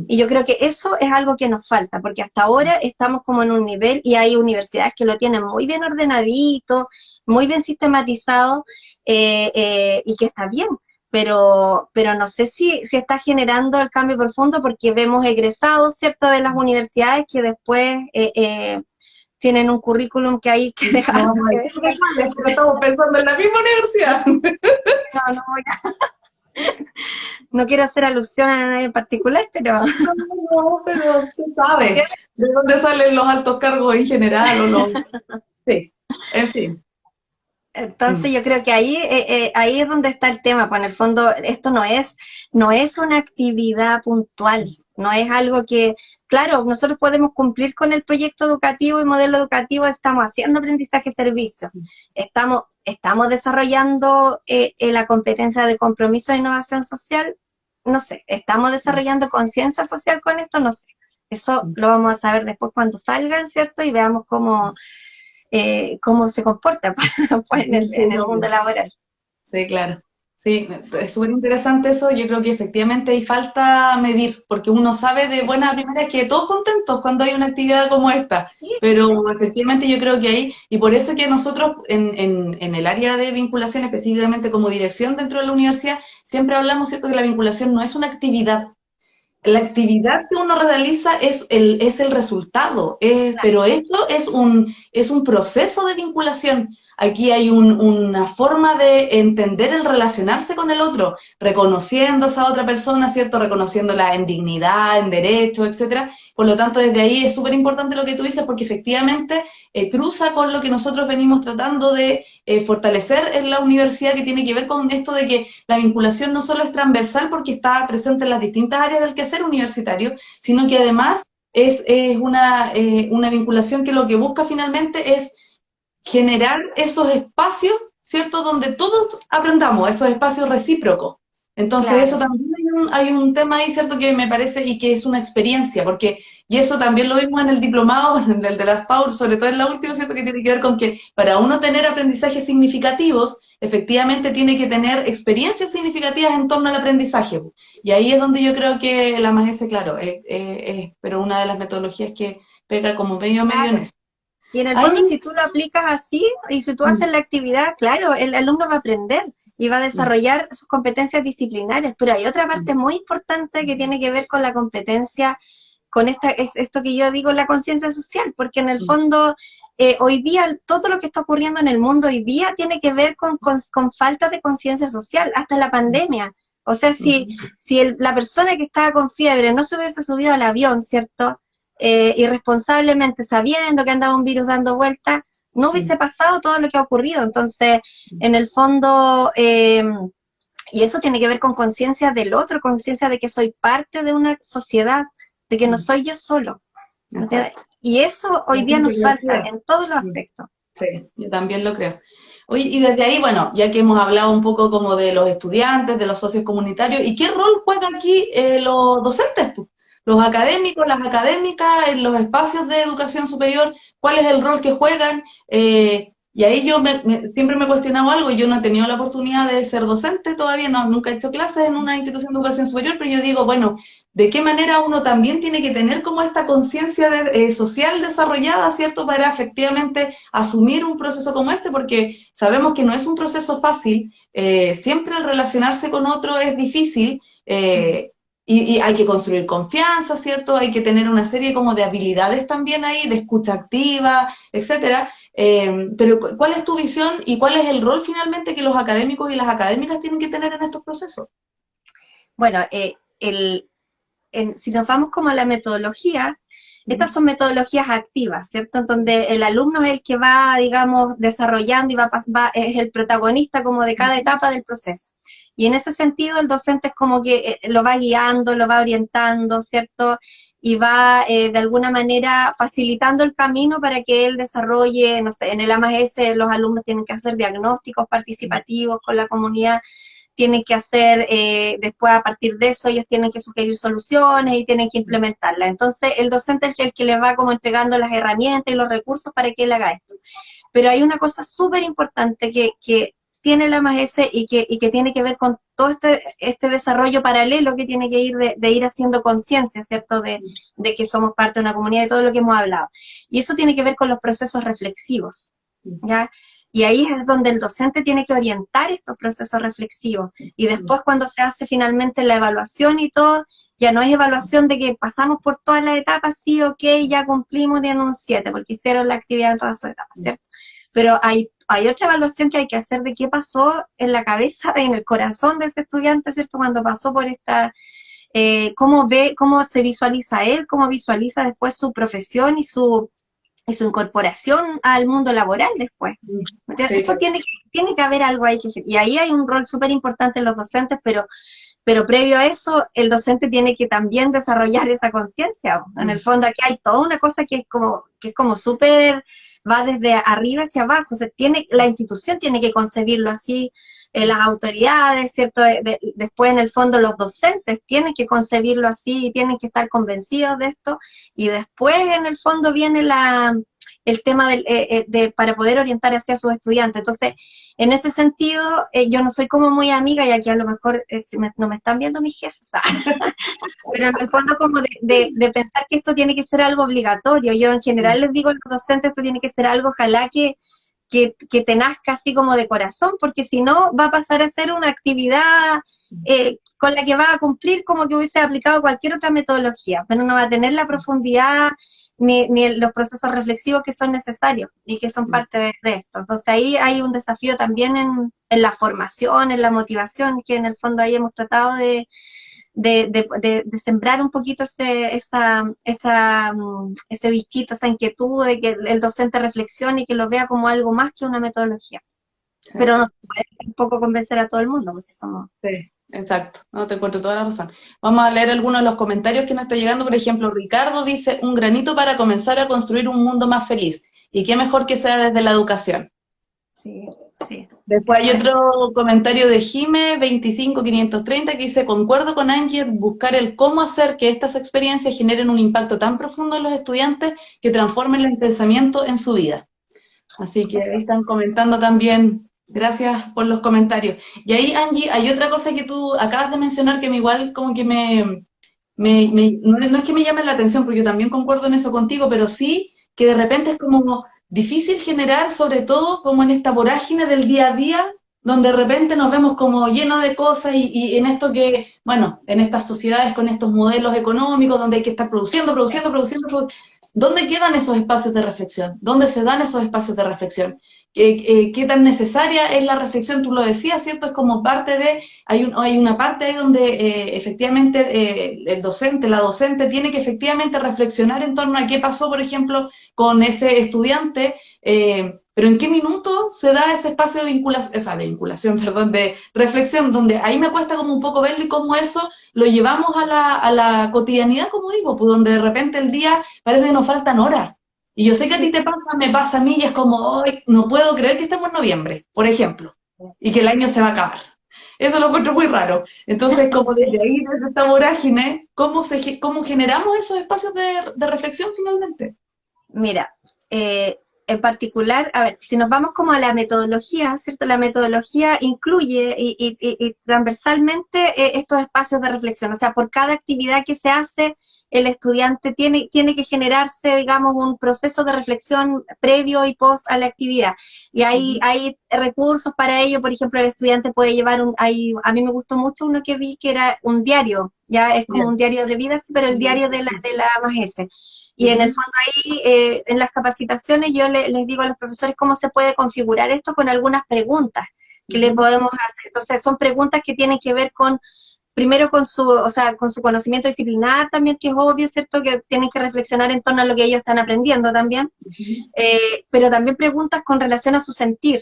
S2: Y yo creo que eso es algo que nos falta, porque hasta ahora estamos como en un nivel, y hay universidades que lo tienen muy bien ordenadito, muy bien sistematizado, y que está bien, pero no sé si está generando el cambio profundo, porque vemos egresados, ¿cierto?, de las universidades que después tienen un currículum que hay que dejar.
S1: No, pero estamos pensando en la misma universidad.
S2: No voy a... No quiero hacer alusión a nadie en particular, pero
S1: No, pero se sabe de dónde salen los altos cargos en general o los... Sí, en fin. Mm.
S2: entonces yo creo que ahí es donde está el tema, pues en el fondo esto no es una actividad puntual, no es algo que, claro, nosotros podemos cumplir con el proyecto educativo y modelo educativo, estamos haciendo aprendizaje-servicio, estamos desarrollando la competencia de compromiso e innovación social, no sé, estamos desarrollando conciencia social con esto, no sé, eso lo vamos a saber después cuando salgan, ¿cierto? Y veamos cómo se comporta pues, en el mundo laboral.
S1: Sí, claro. Sí, es súper interesante eso. Yo creo que efectivamente hay falta medir, porque uno sabe de buena primera que todos contentos cuando hay una actividad como esta,
S2: Sí,
S1: pero efectivamente yo creo que hay, y por eso que nosotros en el área de vinculación, específicamente como dirección dentro de la universidad, siempre hablamos, ¿cierto?, que la vinculación no es una actividad. La actividad que uno realiza es el resultado,
S2: claro,
S1: pero esto es un proceso de vinculación. Aquí hay una forma de entender el relacionarse con el otro, reconociendo a esa otra persona, ¿cierto? Reconociéndola en dignidad, en derechos, etcétera. Por lo tanto, desde ahí es súper importante lo que tú dices, porque efectivamente cruza con lo que nosotros venimos tratando de fortalecer en la universidad, que tiene que ver con esto de que la vinculación no solo es transversal porque está presente en las distintas áreas del quehacer universitario, sino que además es una vinculación que lo que busca finalmente es generar esos espacios, ¿cierto?, donde todos aprendamos, esos espacios recíprocos. Entonces eso
S2: claro.
S1: también hay un tema ahí, ¿cierto?, que me parece y que es una experiencia, porque, y eso también lo vimos en el diplomado, en el de las PAUR, sobre todo en la última, ¿cierto?, que tiene que ver con que para uno tener aprendizajes significativos, efectivamente tiene que tener experiencias significativas en torno al aprendizaje. Y ahí es donde yo creo que la MAGESE, claro, pero una de las metodologías que pega como medio a medio en
S2: Claro.
S1: eso.
S2: Y en el
S1: Ahí,
S2: fondo, si tú lo aplicas así, y si tú haces la actividad, claro, el alumno va a aprender y va a
S1: mm,
S2: desarrollar sus competencias disciplinarias, pero hay otra
S1: mm,
S2: parte muy importante que tiene que ver con la competencia, con esto que yo digo, la conciencia social, porque en el
S1: mm,
S2: fondo, hoy día, todo lo que está ocurriendo en el mundo hoy día tiene que ver con falta de conciencia social, hasta la pandemia. O sea,
S1: mm,
S2: si la persona que estaba con fiebre no se hubiese subido al avión, ¿cierto? Irresponsablemente sabiendo que andaba un virus dando vueltas, no
S1: mm,
S2: hubiese pasado todo lo que ha ocurrido. Entonces, en el fondo, y eso tiene que ver con conciencia del otro, conciencia de que soy parte de una sociedad, de que no
S1: mm,
S2: soy yo solo.
S1: exacto.
S2: Y eso hoy día
S1: Bastante
S2: nos falta
S1: creativa.
S2: en todos los
S1: Mm,
S2: aspectos.
S1: sí, yo también lo creo. Oye, y desde ahí, bueno, ya que hemos hablado un poco como de los estudiantes, de los socios comunitarios, ¿y qué rol juegan aquí los docentes, pues? Los académicos, las académicas, en los espacios de educación superior, ¿cuál es el rol que juegan? Y ahí yo siempre me he cuestionado algo, yo no he tenido la oportunidad de ser docente todavía, no, nunca he hecho clases en una institución de educación superior, pero yo digo, bueno, ¿de qué manera uno también tiene que tener como esta conciencia social desarrollada, ¿cierto?, para efectivamente asumir un proceso como este, porque sabemos que no es un proceso fácil, siempre el relacionarse con otro es difícil, y hay que construir confianza, ¿cierto? Hay que tener una serie como de habilidades también ahí, de escucha activa, etcétera. Pero ¿cuál es tu visión y cuál es el rol finalmente que los académicos y las académicas tienen que tener en estos procesos?
S2: Bueno, si nos vamos como a la metodología, estas son metodologías activas, ¿cierto? En donde el alumno es el que va, digamos, desarrollando y es el protagonista como de cada etapa del proceso. Y en ese sentido el docente es como que lo va guiando, lo va orientando, ¿cierto? Y va de alguna manera facilitando el camino para que él desarrolle, no sé, en el AMAS los alumnos tienen que hacer diagnósticos participativos con la comunidad, tienen que hacer, después a partir de eso ellos tienen que sugerir soluciones y tienen que implementarlas. Entonces el docente es el que le va como entregando las herramientas y los recursos para que él haga esto. Pero hay una cosa súper importante que tiene la MAGESE y que tiene que ver con todo este desarrollo paralelo que tiene que ir de ir haciendo conciencia, ¿cierto? De que somos parte de una comunidad, de todo lo que hemos hablado. Y eso tiene que ver con los procesos reflexivos, ¿ya? Y ahí es donde el docente tiene que orientar estos procesos reflexivos. Y después cuando se hace finalmente la evaluación y todo, ya no es evaluación de que pasamos por todas las etapas, sí, ok, ya cumplimos, tienen un 7, porque hicieron la actividad en todas sus etapas, ¿cierto? pero hay otra evaluación que hay que hacer de qué pasó en la cabeza, en el corazón de ese estudiante, ¿cierto? Cuando pasó por esta, cómo ve, cómo se visualiza él, cómo visualiza después su profesión y su incorporación al mundo laboral después.
S1: Sí,
S2: Eso tiene que haber algo ahí, y ahí hay un rol súper importante en los docentes, pero previo a eso, el docente tiene que también desarrollar esa conciencia. En el fondo aquí hay toda una cosa que es como súper, va desde arriba hacia abajo, o sea, la institución tiene que concebirlo así, las autoridades, ¿cierto? Después en el fondo los docentes tienen que concebirlo así, tienen que estar convencidos de esto, y después en el fondo viene el tema para poder orientar hacia sus estudiantes. Entonces, en ese sentido, yo no soy como muy amiga, y aquí a lo mejor no me están viendo mis jefes, pero en el fondo como de pensar que esto tiene que ser algo obligatorio. Yo en general les digo a los docentes, esto tiene que ser algo, ojalá que te nazca así como de corazón, porque si no va a pasar a ser una actividad con la que va a cumplir como que hubiese aplicado cualquier otra metodología, pero no va a tener la profundidad ni los procesos reflexivos que son necesarios y que son parte de esto. Entonces ahí hay un desafío también en la formación, en la motivación, que en el fondo ahí hemos tratado de sembrar un poquito ese bichito, esa inquietud de que el docente reflexione y que lo vea como algo más que una metodología. Sí. Pero no se puede tampoco convencer a todo el mundo, pues si somos...
S1: Sí. Exacto, no te encuentro toda la razón. Vamos a leer algunos de los comentarios que nos está llegando. Por ejemplo, Ricardo dice, un granito para comenzar a construir un mundo más feliz. Y qué mejor que sea desde la educación.
S2: Sí, sí.
S1: Después hay otro comentario de Jime 25530 que dice, concuerdo con Angie, buscar el cómo hacer que estas experiencias generen un impacto tan profundo en los estudiantes que transformen el pensamiento en su vida. Así que ahí están comentando también. Gracias por los comentarios. Y ahí, Angie, hay otra cosa que tú acabas de mencionar que me igual como que no es que me llame la atención, porque yo también concuerdo en eso contigo, pero sí que de repente es como difícil generar, sobre todo como en esta vorágine del día a día, donde de repente nos vemos como llenos de cosas y en esto que, bueno, en estas sociedades con estos modelos económicos donde hay que estar produciendo. ¿Dónde quedan esos espacios de reflexión? ¿Dónde se dan esos espacios de reflexión? ¿Qué tan necesaria es la reflexión? Tú lo decías, ¿cierto? Es como parte de, hay una parte ahí donde efectivamente el docente, la docente tiene que efectivamente reflexionar en torno a qué pasó, por ejemplo, con ese estudiante, pero en qué minuto se da ese espacio de vinculación, perdón, de reflexión, donde ahí me cuesta como un poco verlo y cómo eso lo llevamos a la cotidianidad, como digo, pues donde de repente el día parece que nos faltan horas. Y yo sé que a ti te pasa, me pasa a mí, y es como, ¡ay, no puedo creer que estemos en noviembre, por ejemplo, y que el año se va a acabar! Eso lo encuentro muy raro. Entonces, como desde ahí, desde esta vorágine, ¿cómo generamos esos espacios de reflexión finalmente?
S2: Mira, en particular, a ver, si nos vamos como a la metodología, ¿cierto? La metodología incluye y transversalmente estos espacios de reflexión. O sea, por cada actividad que se hace, el estudiante tiene que generarse, digamos, un proceso de reflexión previo y post a la actividad. Y hay recursos para ello. Por ejemplo, el estudiante puede llevar a mí me gustó mucho uno que vi que era un diario, ya es como un diario de vida, pero el diario de la maestra. Y en el fondo ahí, en las capacitaciones, yo les digo a los profesores cómo se puede configurar esto con algunas preguntas que le podemos hacer. Entonces, son preguntas que tienen que ver primero con su conocimiento disciplinar también, que es obvio, ¿cierto? Que tienen que reflexionar en torno a lo que ellos están aprendiendo también. Pero también preguntas con relación a su sentir.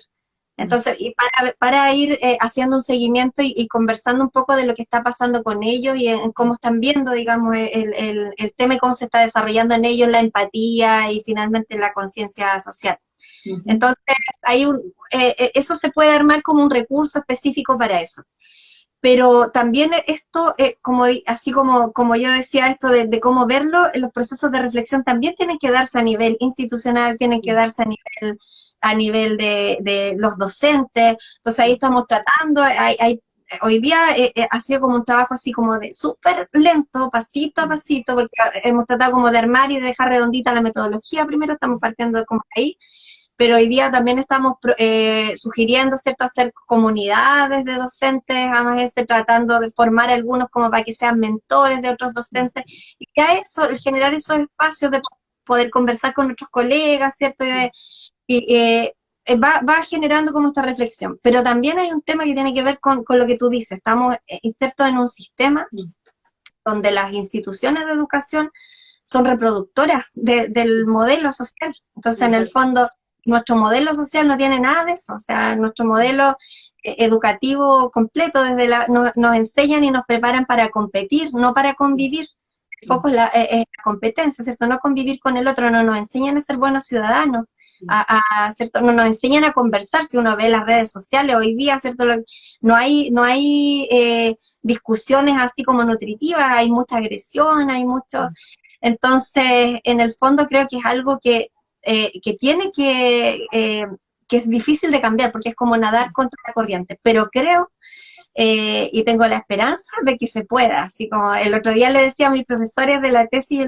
S2: Entonces, y para ir haciendo un seguimiento y conversando un poco de lo que está pasando con ellos y en cómo están viendo, digamos, el tema y cómo se está desarrollando en ellos la empatía y finalmente la conciencia social. Entonces, eso se puede armar como un recurso específico para eso. Pero también esto, así como yo decía, esto de cómo verlo, los procesos de reflexión también tienen que darse a nivel institucional, tienen que darse a nivel de los docentes. Entonces ahí estamos tratando, hoy día ha sido como un trabajo así como de súper lento, pasito a pasito, porque hemos tratado como de armar y de dejar redondita la metodología primero, estamos partiendo como ahí. Pero hoy día también estamos sugiriendo, ¿cierto?, hacer comunidades de docentes, además tratando de formar algunos como para que sean mentores de otros docentes, y ya eso, el generar esos espacios de poder conversar con nuestros colegas, ¿cierto?, va generando como esta reflexión. Pero también hay un tema que tiene que ver con lo que tú dices. Estamos insertos en un sistema donde las instituciones de educación son reproductoras del modelo social. Entonces, en el fondo, nuestro modelo social no tiene nada de eso. O sea, nuestro modelo educativo completo, nos enseñan y nos preparan para competir, no para convivir. El foco es la competencia, ¿cierto? No convivir con el otro, no nos enseñan a ser buenos ciudadanos, ¿cierto? No nos enseñan a conversar. Si uno ve las redes sociales hoy día, ¿cierto? No hay discusiones así como nutritivas, hay mucha agresión, hay mucho... Entonces, en el fondo creo que es algo que tiene que es difícil de cambiar, porque es como nadar contra la corriente, pero creo y tengo la esperanza de que se pueda, así como el otro día le decía a mis profesores de la tesis,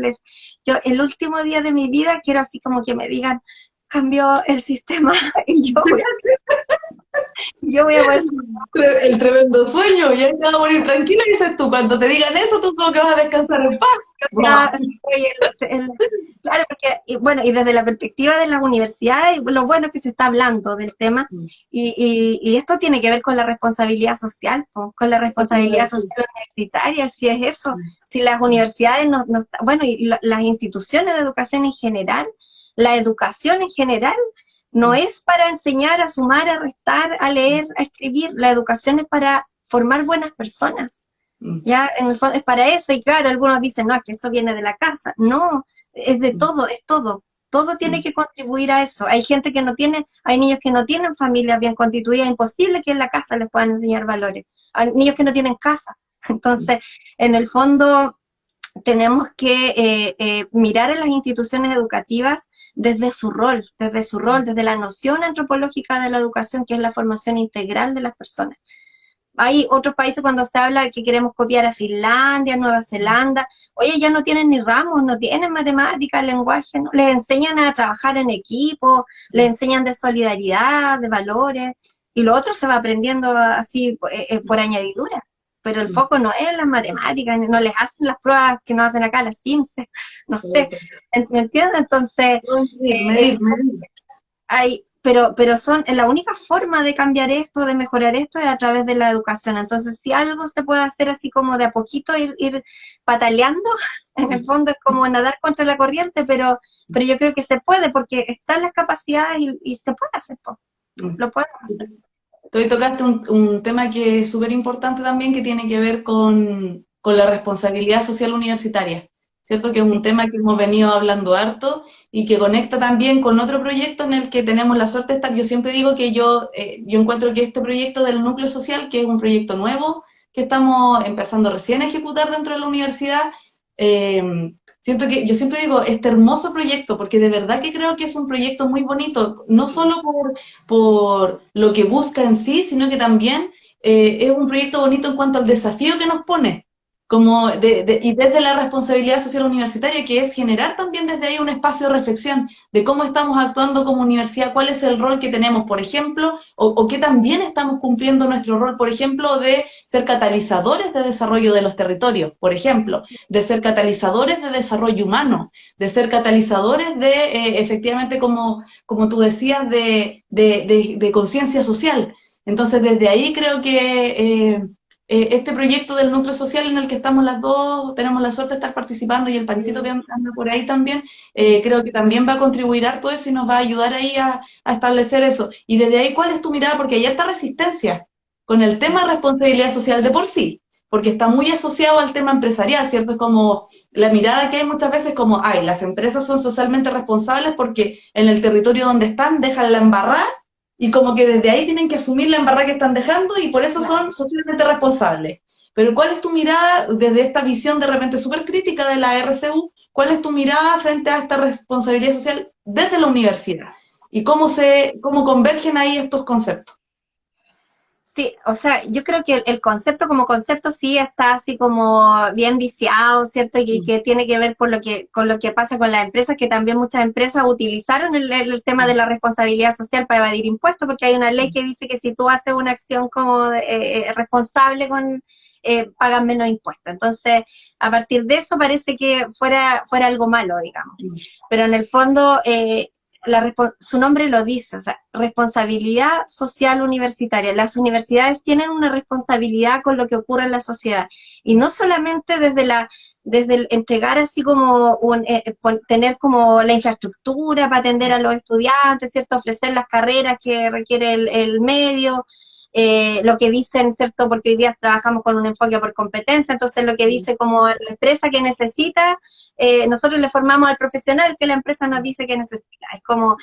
S2: yo el último día de mi vida quiero así como que me digan, cambió el sistema y yo voy a poder...
S1: El tremendo sueño, y ahí te vas a morir tranquila, dices tú, cuando te digan eso, tú como que vas a descansar en paz.
S2: Claro, porque, y desde la perspectiva de las universidades, lo bueno es que se está hablando del tema, y esto tiene que ver con la responsabilidad social, con la responsabilidad social universitaria, si es eso, si las universidades las instituciones de educación en general, la educación en general, no es para enseñar a sumar, a restar, a leer, a escribir, la educación es para formar buenas personas. Ya, en el fondo es para eso, y claro, algunos dicen, no, es que eso viene de la casa. No, es de todo, es todo. Todo tiene que contribuir a eso. Hay gente que no tiene, hay niños que no tienen familias bien constituidas, es imposible que en la casa les puedan enseñar valores. Hay niños que no tienen casa. Entonces, en el fondo, tenemos que mirar a las instituciones educativas desde su rol, desde la noción antropológica de la educación, que es la formación integral de las personas. Hay otros países cuando se habla de que queremos copiar a Finlandia, Nueva Zelanda, oye, ya no tienen ni ramos, no tienen matemáticas, lenguaje, ¿no? Les enseñan a trabajar en equipo, les enseñan de solidaridad, de valores, y lo otro se va aprendiendo así por añadidura. Pero el foco no es las matemáticas, no les hacen las pruebas que nos hacen acá las Sims, no sé, ¿me entiendes? Entonces, pero la única forma de cambiar esto, de mejorar esto, es a través de la educación. Entonces, si algo se puede hacer así como de a poquito, ir pataleando, en el fondo es como nadar contra la corriente, pero yo creo que se puede, porque están las capacidades y se puede hacer, lo podemos hacer.
S1: Tú tocaste un tema que es súper importante también, que tiene que ver con la responsabilidad social universitaria, ¿cierto? Que es un tema que hemos venido hablando harto y que conecta también con otro proyecto en el que tenemos la suerte de estar. Yo siempre digo que yo encuentro que este proyecto del núcleo social, que es un proyecto nuevo, que estamos empezando recién a ejecutar dentro de la universidad, siento que, yo siempre digo, este hermoso proyecto, porque de verdad que creo que es un proyecto muy bonito, no solo por lo que busca en sí, sino que también es un proyecto bonito en cuanto al desafío que nos pone, y desde la responsabilidad social universitaria, que es generar también desde ahí un espacio de reflexión de cómo estamos actuando como universidad, cuál es el rol que tenemos, por ejemplo, o que también estamos cumpliendo nuestro rol, por ejemplo, de ser catalizadores de desarrollo de los territorios, por ejemplo, de ser catalizadores de desarrollo humano, de ser catalizadores de, efectivamente, como tú decías, de conciencia social. Entonces, desde ahí creo que este proyecto del núcleo social en el que estamos las dos, tenemos la suerte de estar participando, y el Panchito que anda por ahí también, creo que también va a contribuir a todo eso y nos va a ayudar ahí a establecer eso. Y desde ahí, ¿cuál es tu mirada? Porque hay harta resistencia con el tema de responsabilidad social de por sí, porque está muy asociado al tema empresarial, ¿cierto? Es como la mirada que hay muchas veces como, ay, las empresas son socialmente responsables porque en el territorio donde están dejan la embarrada, y como que desde ahí tienen que asumir la embarrada que están dejando y por eso son socialmente responsables. Pero ¿cuál es tu mirada desde esta visión de repente súper crítica de la RCU? ¿Cuál es tu mirada frente a esta responsabilidad social desde la universidad? ¿Y cómo convergen ahí estos conceptos?
S2: Sí, o sea, yo creo que el concepto como concepto sí está así como bien viciado, ¿cierto? Y que tiene que ver con lo que pasa con las empresas, que también muchas empresas utilizaron el tema de la responsabilidad social para evadir impuestos, porque hay una ley que dice que si tú haces una acción como responsable pagan menos impuestos. Entonces, a partir de eso parece que fuera algo malo, digamos. Pero en el fondo, su nombre lo dice, o sea, responsabilidad social universitaria. Las universidades tienen una responsabilidad con lo que ocurre en la sociedad, y no solamente desde el entregar así como, tener como la infraestructura para atender a los estudiantes, ¿cierto? Ofrecer las carreras que requiere el medio, lo que dicen, ¿cierto? Porque hoy día trabajamos con un enfoque por competencia, entonces lo que dice como la empresa que necesita, nosotros le formamos al profesional que la empresa nos dice que necesita. Es como,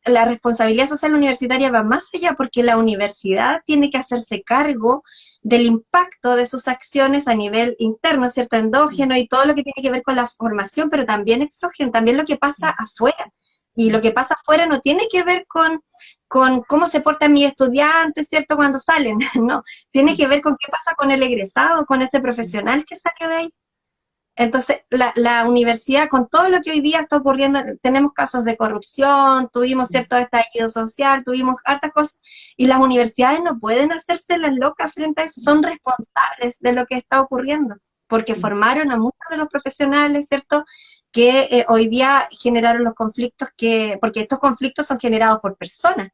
S2: la responsabilidad social universitaria va más allá, porque la universidad tiene que hacerse cargo del impacto de sus acciones a nivel interno, ¿cierto? Endógeno y todo lo que tiene que ver con la formación, pero también exógeno, también lo que pasa afuera. Y lo que pasa afuera no tiene que ver con cómo se portan mis estudiantes, ¿cierto? Cuando salen, no. Tiene que ver con qué pasa con el egresado, con ese profesional que salió de ahí. Entonces, la universidad, con todo lo que hoy día está ocurriendo, tenemos casos de corrupción, tuvimos cierto estallido social, tuvimos hartas cosas, y las universidades no pueden hacerse las locas frente a eso, son responsables de lo que está ocurriendo, porque formaron a muchos de los profesionales, ¿cierto?, que hoy día generaron los conflictos porque estos conflictos son generados por personas,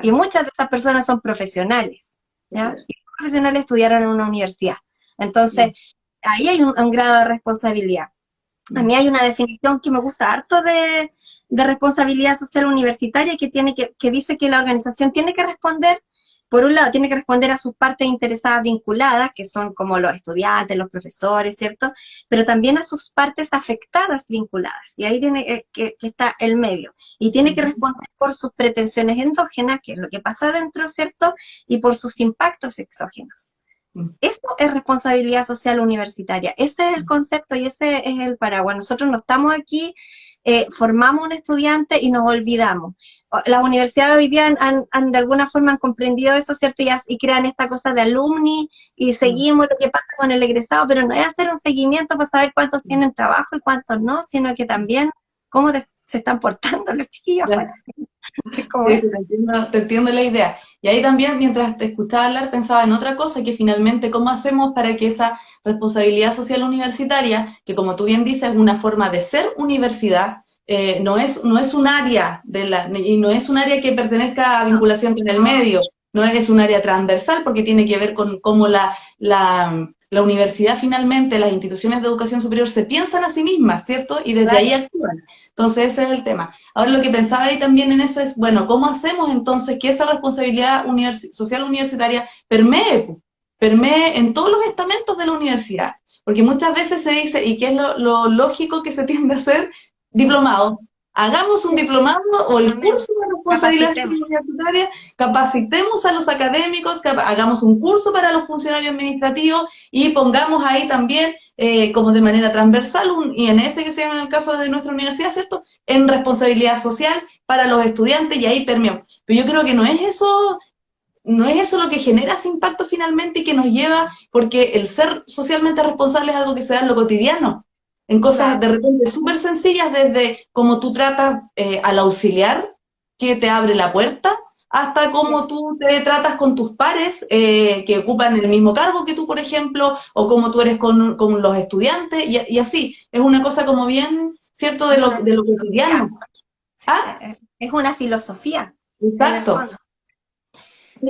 S2: y muchas de esas personas son profesionales, ¿ya? Y los profesionales estudiaron en una universidad. Entonces, ahí hay un grado de responsabilidad. A mí hay una definición que me gusta harto de responsabilidad social universitaria que dice que la organización tiene que responder, por un lado, tiene que responder a sus partes interesadas vinculadas, que son como los estudiantes, los profesores, ¿cierto? Pero también a sus partes afectadas vinculadas, y ahí tiene que está el medio. Y tiene que responder por sus pretensiones endógenas, que es lo que pasa adentro, ¿cierto? Y por sus impactos exógenos. Eso es responsabilidad social universitaria. Ese es el concepto y ese es el paraguas. Nosotros no estamos aquí, formamos un estudiante y nos olvidamos. Las universidades hoy día de alguna forma han comprendido eso, ¿cierto? Y crean esta cosa de alumni y seguimos lo que pasa con el egresado, pero no es hacer un seguimiento para saber cuántos tienen trabajo y cuántos no, sino que también cómo se están portando los chiquillos afuera.
S1: Sí, te entiendo la idea. Y ahí también, mientras te escuchaba hablar, pensaba en otra cosa, que finalmente, ¿cómo hacemos para que esa responsabilidad social universitaria, que como tú bien dices, es una forma de ser universidad, no es un área y no es un área que pertenezca a vinculación con el medio, no es un área transversal, porque tiene que ver con cómo la universidad finalmente, las instituciones de educación superior se piensan a sí mismas, ¿cierto? Y desde ahí actúan. Entonces ese es el tema. Ahora lo que pensaba ahí también en eso es, bueno, ¿cómo hacemos entonces que esa responsabilidad social universitaria permee en todos los estamentos de la universidad? Porque muchas veces se dice, y que es lo lógico que se tiende a hacer, diplomado. Hagamos un diplomado o el curso de responsabilidad universitaria, capacitemos a los académicos, hagamos un curso para los funcionarios administrativos y pongamos ahí también, como de manera transversal, un INS que se llama en el caso de nuestra universidad, ¿cierto?, en responsabilidad social para los estudiantes, y ahí permeamos. Pero yo creo que no es eso lo que genera ese impacto finalmente y que nos lleva, porque el ser socialmente responsable es algo que se da en lo cotidiano, en cosas de repente súper sencillas, desde cómo tú tratas al auxiliar que te abre la puerta, hasta cómo tú te tratas con tus pares que ocupan el mismo cargo que tú, por ejemplo, o cómo tú eres con los estudiantes, y así. Es una cosa como bien, ¿cierto?, de lo cotidiano.
S2: ¿Ah? Es una filosofía.
S1: Exacto.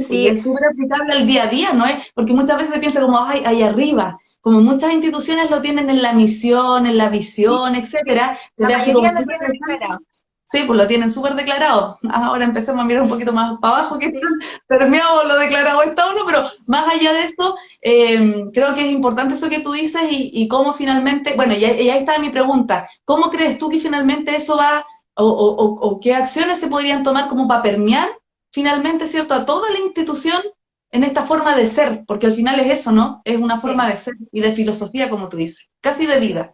S1: Sí, es súper aplicable al día a día, ¿no es? Porque muchas veces se piensa como, ay, ahí arriba, como muchas instituciones lo tienen en la misión, en la visión, etcétera.
S2: La mayoría lo tienen declarado.
S1: Sí, pues lo tienen súper declarado. Ahora empecemos a mirar un poquito más para abajo, que están permeado lo declarado está uno, pero más allá de esto, creo que es importante eso que tú dices y cómo finalmente, bueno, y ahí está mi pregunta, ¿cómo crees tú que finalmente eso va, o qué acciones se podrían tomar como para permear finalmente, ¿cierto?, a toda la institución en esta forma de ser, porque al final es eso, ¿no? Es una forma de ser y de filosofía, como tú dices, casi de vida.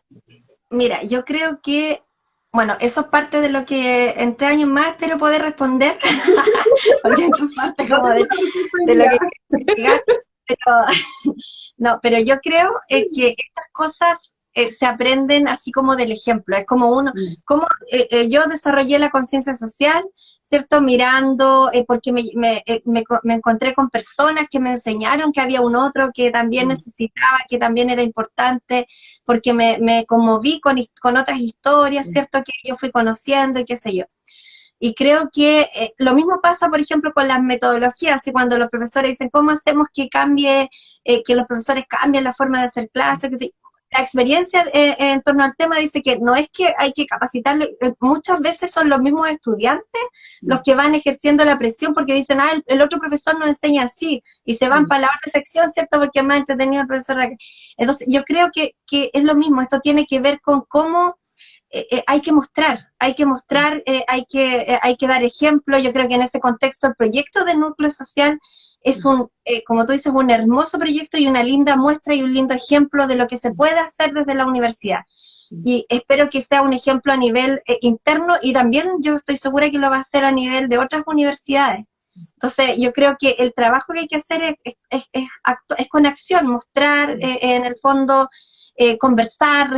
S2: Mira, yo creo que, bueno, eso es parte de lo que en 3 años más espero poder responder, porque esto es parte como de lo que pero, no, pero yo creo que estas cosas se aprenden así como del ejemplo. Es como como yo desarrollé la conciencia social, ¿cierto? Mirando, porque me encontré con personas que me enseñaron que había un otro que también necesitaba, que también era importante, porque me conmoví con otras historias, ¿cierto? Que yo fui conociendo y qué sé yo. Y creo que lo mismo pasa, por ejemplo, con las metodologías, y cuando los profesores dicen, ¿cómo hacemos que cambie, que los profesores cambien la forma de hacer clases? Que sí. La experiencia en torno al tema dice que no es que hay que capacitarlo, muchas veces son los mismos estudiantes los que van ejerciendo la presión porque dicen, el otro profesor nos enseña así, y se van para la otra sección, ¿cierto? Porque es más entretenido el profesor. Entonces, yo creo que es lo mismo, esto tiene que ver con cómo hay que mostrar, hay que dar ejemplo. Yo creo que en ese contexto el proyecto de núcleo social es como tú dices, un hermoso proyecto y una linda muestra y un lindo ejemplo de lo que se puede hacer desde la universidad. Y espero que sea un ejemplo a nivel interno, y también yo estoy segura que lo va a hacer a nivel de otras universidades. Entonces, yo creo que el trabajo que hay que hacer es con acción, mostrar en el fondo, conversar,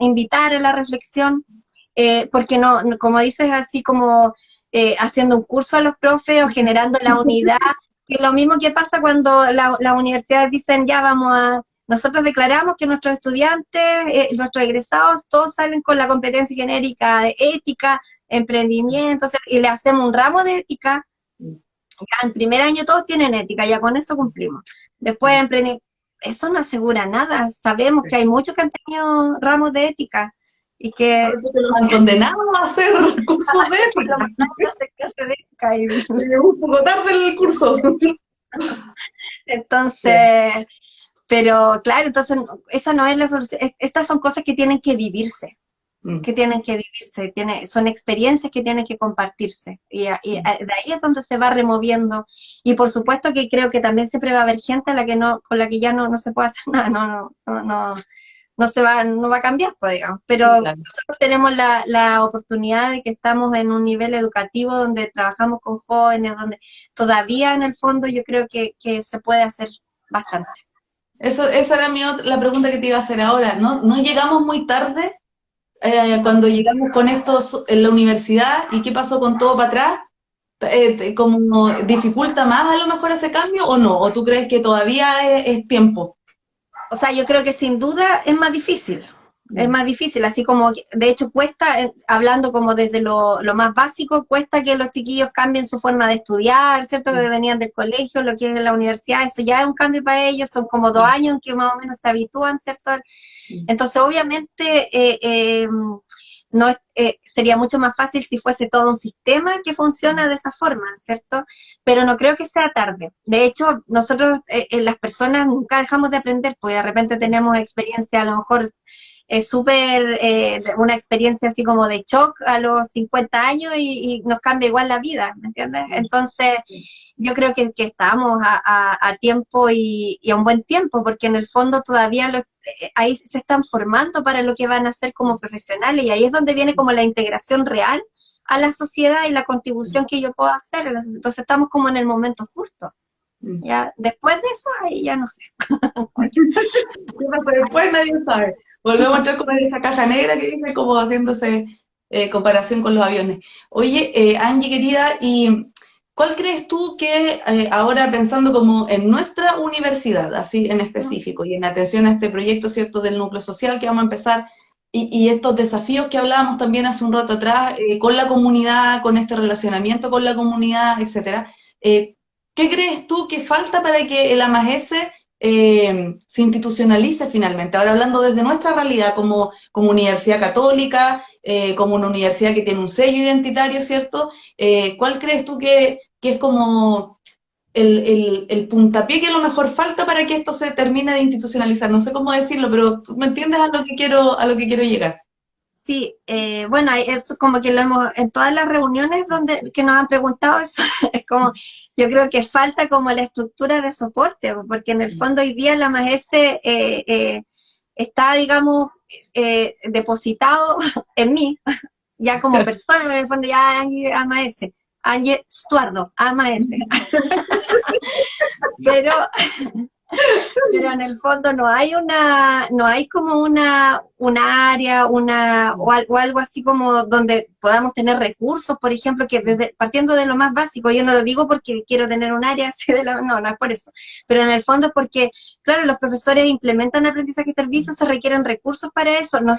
S2: invitar a la reflexión, porque como dices, así como haciendo un curso a los profes o generando la unidad, que es lo mismo que pasa cuando las universidades dicen, ya nosotros declaramos que nuestros estudiantes, nuestros egresados, todos salen con la competencia genérica de ética, emprendimiento, y le hacemos un ramo de ética. Ya en primer año todos tienen ética, ya con eso cumplimos. Después emprendimiento. Eso no asegura nada. Sabemos que hay muchos que han tenido ramos de ética y que
S1: los han condenado a hacer cursos de ética. Un poco tarde el curso.
S2: Entonces, pero claro, entonces esa no es la solución. Estas son cosas que tienen que vivirse. Son experiencias que tienen que compartirse, y de ahí es donde se va removiendo, y por supuesto que creo que también siempre va a haber gente con la que ya no se puede hacer nada, no va a cambiar, pues, digamos. Pero claro, nosotros tenemos la oportunidad de que estamos en un nivel educativo donde trabajamos con jóvenes, donde todavía en el fondo yo creo que se puede hacer bastante.
S1: Esa era la pregunta que te iba a hacer ahora, ¿no? ¿No llegamos muy tarde? Cuando llegamos con estos en la universidad, ¿y qué pasó con todo para atrás? ¿Como dificulta más a lo mejor ese cambio o no? ¿O tú crees que todavía es tiempo?
S2: O sea, yo creo que sin duda es más difícil. Es más difícil, así como, de hecho cuesta, hablando como desde lo más básico, cuesta que los chiquillos cambien su forma de estudiar, ¿cierto? Que venían del colegio, lo que es la universidad, eso ya es un cambio para ellos, son como 2 años en que más o menos se habitúan, ¿cierto? Entonces, obviamente, no sería mucho más fácil si fuese todo un sistema que funciona de esa forma, ¿cierto? Pero no creo que sea tarde. De hecho, nosotros, las personas, nunca dejamos de aprender, porque de repente tenemos experiencia, a lo mejor una experiencia así como de shock a los 50 años y nos cambia igual la vida, ¿me entiendes? Entonces, yo creo que estamos a tiempo y a un buen tiempo, porque en el fondo todavía ahí se están formando para lo que van a hacer como profesionales, y ahí es donde viene como la integración real a la sociedad y la contribución que yo puedo hacer. Entonces estamos como en el momento justo. Ya, después de eso, ahí ya no sé.
S1: Pero después nadie sabe. Volvemos a entrar como en esa caja negra que dice, como haciéndose comparación con los aviones. Oye, Angie querida, ¿y cuál crees tú que ahora pensando como en nuestra universidad, así en específico, y en atención a este proyecto, ¿cierto?, del núcleo social que vamos a empezar, y estos desafíos que hablábamos también hace un rato atrás, con la comunidad, con este relacionamiento con la comunidad, etcétera, ¿qué crees tú que falta para que el AMAES se institucionalice finalmente? Ahora hablando desde nuestra realidad como universidad católica, como una universidad que tiene un sello identitario, ¿cierto? ¿Cuál crees tú que es como el puntapié que a lo mejor falta para que esto se termine de institucionalizar? No sé cómo decirlo, pero tú me entiendes a lo que quiero llegar.
S2: Sí, bueno, es como que lo hemos, en todas las reuniones que nos han preguntado eso, es como, yo creo que falta como la estructura de soporte, porque en el fondo hoy día la AMAES está, digamos, depositado en mí, ya como persona, en el fondo ya AMAES, Angie Stuardo, AMAES. Pero Pero en el fondo no hay como una área, o algo así como donde podamos tener recursos, por ejemplo, que partiendo de lo más básico, yo no lo digo porque quiero tener un área así no es por eso, pero en el fondo es porque, claro, los profesores implementan aprendizaje y servicios, se requieren recursos para eso, no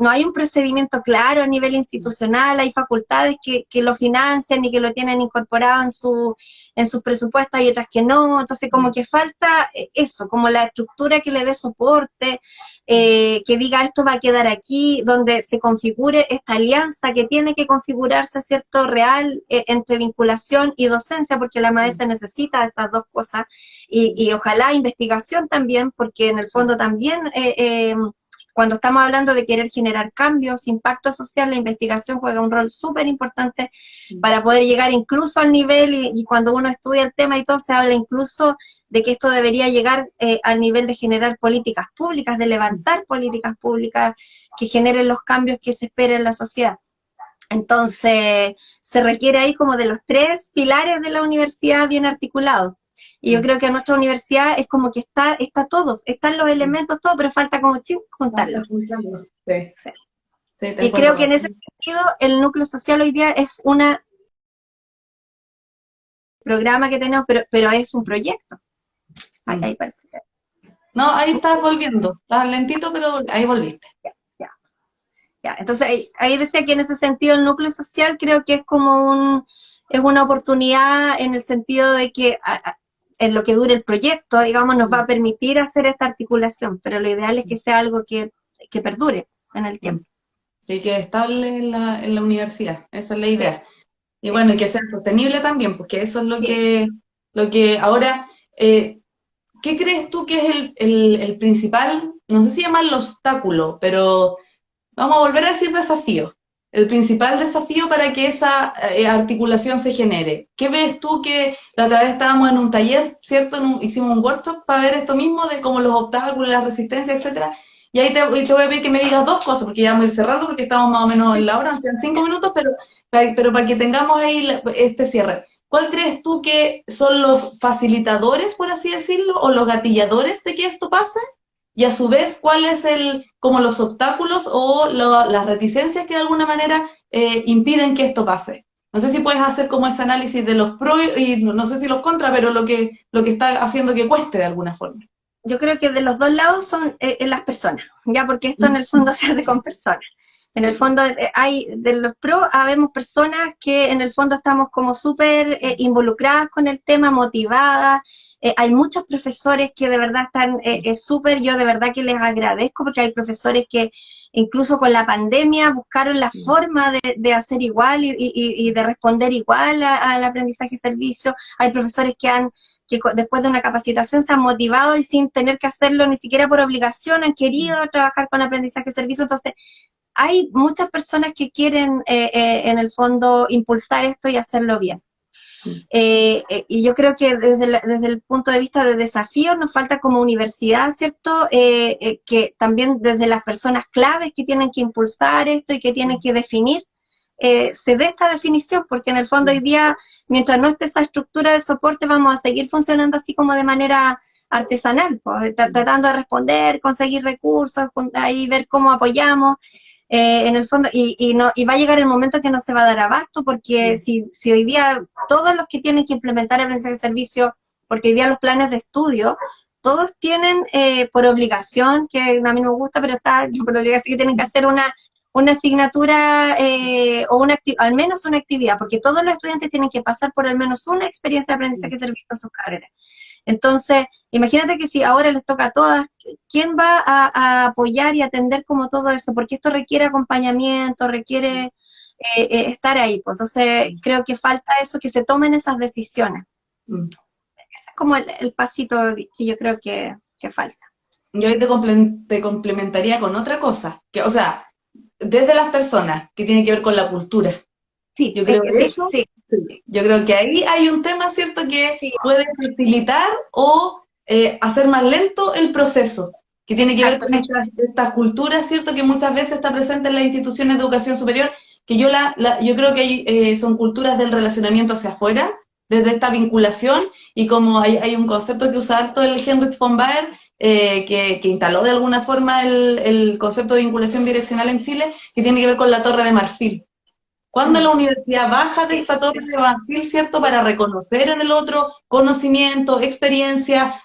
S2: hay un procedimiento claro a nivel institucional, hay facultades que lo financian y que lo tienen incorporado en sus presupuestos, hay otras que no, entonces como que falta eso, como la estructura que le dé soporte, que diga esto va a quedar aquí, donde se configure esta alianza que tiene que configurarse, ¿cierto?, real entre vinculación y docencia, porque la MAES necesita estas dos cosas, y ojalá investigación también, porque en el fondo también cuando estamos hablando de querer generar cambios, impacto social, la investigación juega un rol súper importante para poder llegar incluso al nivel, y cuando uno estudia el tema y todo, se habla incluso de que esto debería llegar al nivel de generar políticas públicas, de levantar políticas públicas que generen los cambios que se esperan en la sociedad. Entonces, se requiere ahí como de los tres pilares de la universidad bien articulados. Y yo creo que en nuestra universidad es como que está todo, están los elementos, todo, pero falta como juntarlos.
S1: Sí.
S2: Sí.
S1: Sí,
S2: Y creo que en ese sentido el núcleo social hoy día es un programa que tenemos, pero es un proyecto. Ahí parece.
S1: No, ahí estás volviendo, estás lentito, pero ahí volviste.
S2: Ya. Entonces ahí decía que en ese sentido el núcleo social creo que es como es una oportunidad en el sentido de que en lo que dure el proyecto, digamos, nos va a permitir hacer esta articulación, pero lo ideal es que sea algo que perdure en el tiempo.
S1: Y que estable en la universidad, esa es la idea. Y bueno, y que sea sostenible también, porque eso es lo que ahora, ¿qué crees tú que es el principal, no sé si llamarlo obstáculo, pero vamos a volver a decir desafío, el principal desafío para que esa articulación se genere? ¿Qué ves tú que la otra vez estábamos en un taller, ¿cierto? Hicimos un workshop para ver esto mismo, de como los obstáculos, la resistencia, etcétera. Y ahí te voy a pedir que me digas dos cosas, porque ya vamos a ir cerrando, porque estamos más o menos en la hora, nos quedan 5 minutos, pero para que tengamos ahí este cierre. ¿Cuál crees tú que son los facilitadores, por así decirlo, o los gatilladores de que esto pase? Y a su vez, ¿cuál es como los obstáculos o las reticencias que de alguna manera impiden que esto pase? No sé si puedes hacer como ese análisis de los pros y no sé si los contras, pero lo que está haciendo que cueste de alguna forma.
S2: Yo creo que de los dos lados son las personas, ya, porque esto en el fondo se hace con personas. En el fondo hay de los pros, habemos personas que en el fondo estamos como súper involucradas con el tema, motivadas. Hay muchos profesores que de verdad están súper, yo de verdad que les agradezco, porque hay profesores que incluso con la pandemia buscaron la forma de hacer igual y de responder igual al aprendizaje y servicio. Hay profesores que después de una capacitación se han motivado y sin tener que hacerlo ni siquiera por obligación han querido trabajar con aprendizaje y servicio. Entonces, hay muchas personas que quieren en el fondo impulsar esto y hacerlo bien. Y yo creo que desde el punto de vista de desafíos nos falta como universidad, ¿cierto? Que también desde las personas claves que tienen que impulsar esto y que tienen que definir, se dé esta definición, porque en el fondo hoy día, mientras no esté esa estructura de soporte, vamos a seguir funcionando así como de manera artesanal, pues, tratando de responder, conseguir recursos, ahí ver cómo apoyamos. En el fondo, y va a llegar el momento que no se va a dar abasto, porque si hoy día todos los que tienen que implementar aprendizaje de servicio, porque hoy día los planes de estudio, todos tienen por obligación, que a mí no me gusta, pero está por obligación que tienen que hacer una asignatura o al menos una actividad, porque todos los estudiantes tienen que pasar por al menos una experiencia de aprendizaje de servicio en sus carreras. Entonces, imagínate que si ahora les toca a todas, ¿quién va a apoyar y atender como todo eso? Porque esto requiere acompañamiento, requiere estar ahí. Pues. Entonces, creo que falta eso, que se tomen esas decisiones. Ese es como el pasito que yo creo que falta.
S1: Yo ahí te complementaría con otra cosa, que, o sea, desde las personas, que tiene que ver con la cultura.
S2: Sí,
S1: yo creo que eso, yo creo que ahí hay un tema, ¿cierto?, que puede facilitar o hacer más lento el proceso, que tiene que ver con esta cultura, ¿cierto?, que muchas veces está presente en las instituciones de educación superior, que yo creo que son culturas del relacionamiento hacia afuera, desde esta vinculación, y como hay un concepto que usa harto el Heinrich von Baer, que instaló de alguna forma el concepto de vinculación bidireccional en Chile, que tiene que ver con la Torre de Marfil. Cuando la universidad baja de esta torre de marfil, ¿cierto?, para reconocer en el otro conocimiento, experiencia,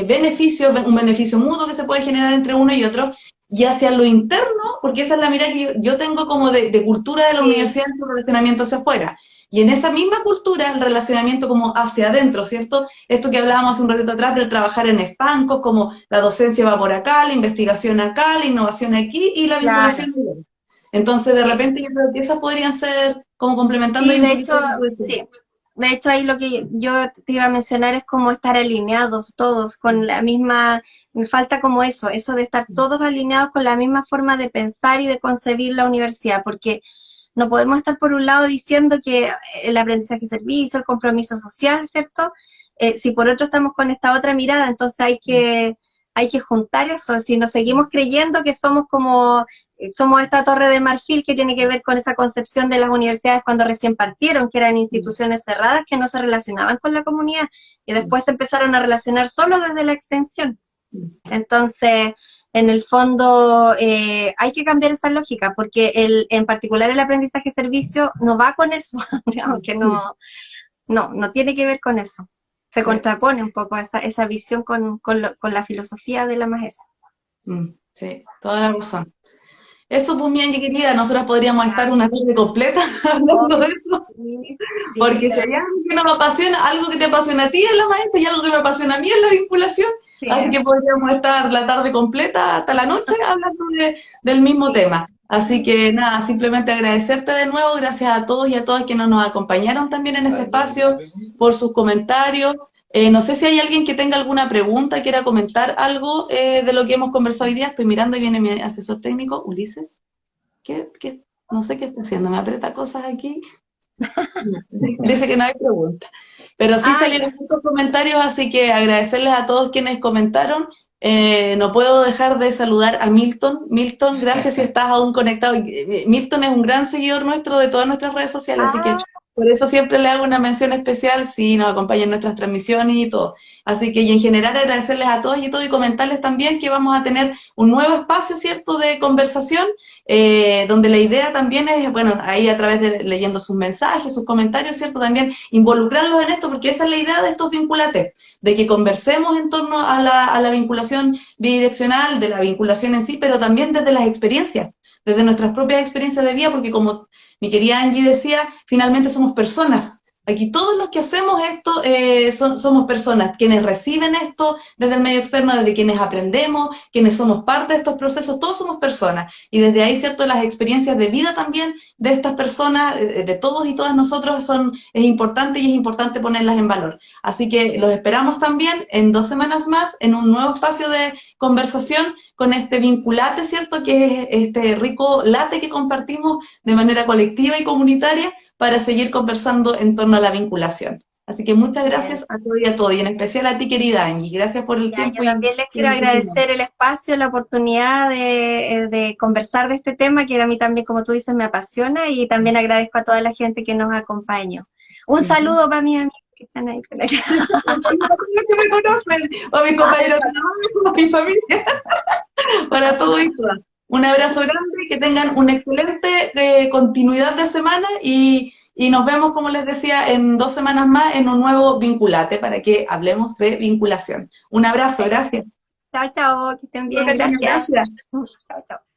S1: beneficios, un beneficio mutuo que se puede generar entre uno y otro, y hacia lo interno, porque esa es la mirada que yo tengo como de cultura de la universidad en su relacionamiento hacia afuera. Y en esa misma cultura, el relacionamiento como hacia adentro, ¿cierto? Esto que hablábamos hace un ratito atrás del trabajar en estancos, como la docencia va por acá, la investigación acá, la innovación aquí y la vinculación allá. Entonces, de repente, yo creo que esas podrían ser como complementando ahí
S2: Sí,
S1: un
S2: de
S1: poquito.
S2: hecho, sí. De hecho, ahí lo que yo te iba a mencionar es como estar alineados todos con la misma, me falta como eso de estar todos alineados con la misma forma de pensar y de concebir la universidad, porque no podemos estar por un lado diciendo que el aprendizaje servicio, el compromiso social, ¿cierto? Si por otro estamos con esta otra mirada, entonces hay que juntar eso. Si nos seguimos creyendo que somos como, somos esta torre de marfil que tiene que ver con esa concepción de las universidades cuando recién partieron, que eran instituciones cerradas que no se relacionaban con la comunidad y después se empezaron a relacionar solo desde la extensión. Entonces, en el fondo, hay que cambiar esa lógica, porque en particular el aprendizaje servicio no va con eso, digamos que no tiene que ver con eso. Se contrapone un poco esa visión con la filosofía de la maestra.
S1: Sí, toda la razón. Eso, pues, mi Angie querida, nosotros podríamos estar una tarde completa hablando de eso, porque si hay algo que nos apasiona, algo que te apasiona a ti es la maestra y algo que me apasiona a mí es la vinculación, así que podríamos estar la tarde completa hasta la noche hablando del mismo tema. Así que nada, simplemente agradecerte de nuevo, gracias a todos y a todas quienes nos acompañaron también en este espacio, por sus comentarios. No sé si hay alguien que tenga alguna pregunta, quiera comentar algo de lo que hemos conversado hoy día. Estoy mirando y viene mi asesor técnico, Ulises. No sé qué está haciendo, me aprieta cosas aquí. Dice que no hay pregunta. Pero sí salieron muchos comentarios, así que agradecerles a todos quienes comentaron. No puedo dejar de saludar a Milton. Milton, gracias si estás aún conectado. Milton es un gran seguidor nuestro de todas nuestras redes sociales, así que por eso siempre le hago una mención especial si nos acompañan en nuestras transmisiones y todo. Así que, y en general, agradecerles a todos y todo y comentarles también que vamos a tener un nuevo espacio, ¿cierto?, de conversación, donde la idea también es, bueno, ahí a través de leyendo sus mensajes, sus comentarios, ¿cierto?, también involucrarlos en esto, porque esa es la idea de estos vinculates, de que conversemos en torno a la vinculación bidireccional, de la vinculación en sí, pero también desde las experiencias, desde nuestras propias experiencias de vida, porque como mi querida Angie decía, finalmente somos personas. Aquí todos los que hacemos esto somos personas, quienes reciben esto desde el medio externo, desde quienes aprendemos, quienes somos parte de estos procesos, todos somos personas. Y desde ahí, ¿cierto?, las experiencias de vida también de estas personas, de todos y todas nosotros, es importante y es importante ponerlas en valor. Así que los esperamos también en 2 semanas más en un nuevo espacio de conversación con este vinculate, ¿cierto?, que es este rico late que compartimos de manera colectiva y comunitaria para seguir conversando en torno a la vinculación. Así que muchas gracias a todos y a todos, y en especial a ti, querida Angie. Gracias por el tiempo.
S2: Yo también les quiero agradecer el espacio, la oportunidad de conversar de este tema, que a mí también, como tú dices, me apasiona, y también agradezco a toda la gente que nos acompañó. Un saludo para mis amigos que están ahí. Que
S1: me conocen, o a mis compañeros de trabajo, a mi familia, para todos y todas. Un abrazo grande, que tengan una excelente continuidad de semana y nos vemos, como les decía, en 2 semanas más en un nuevo Vinculate para que hablemos de vinculación. Un abrazo, gracias.
S2: Chao, chao, que estén bien, gracias.
S1: Gracias.
S2: Chao, chao.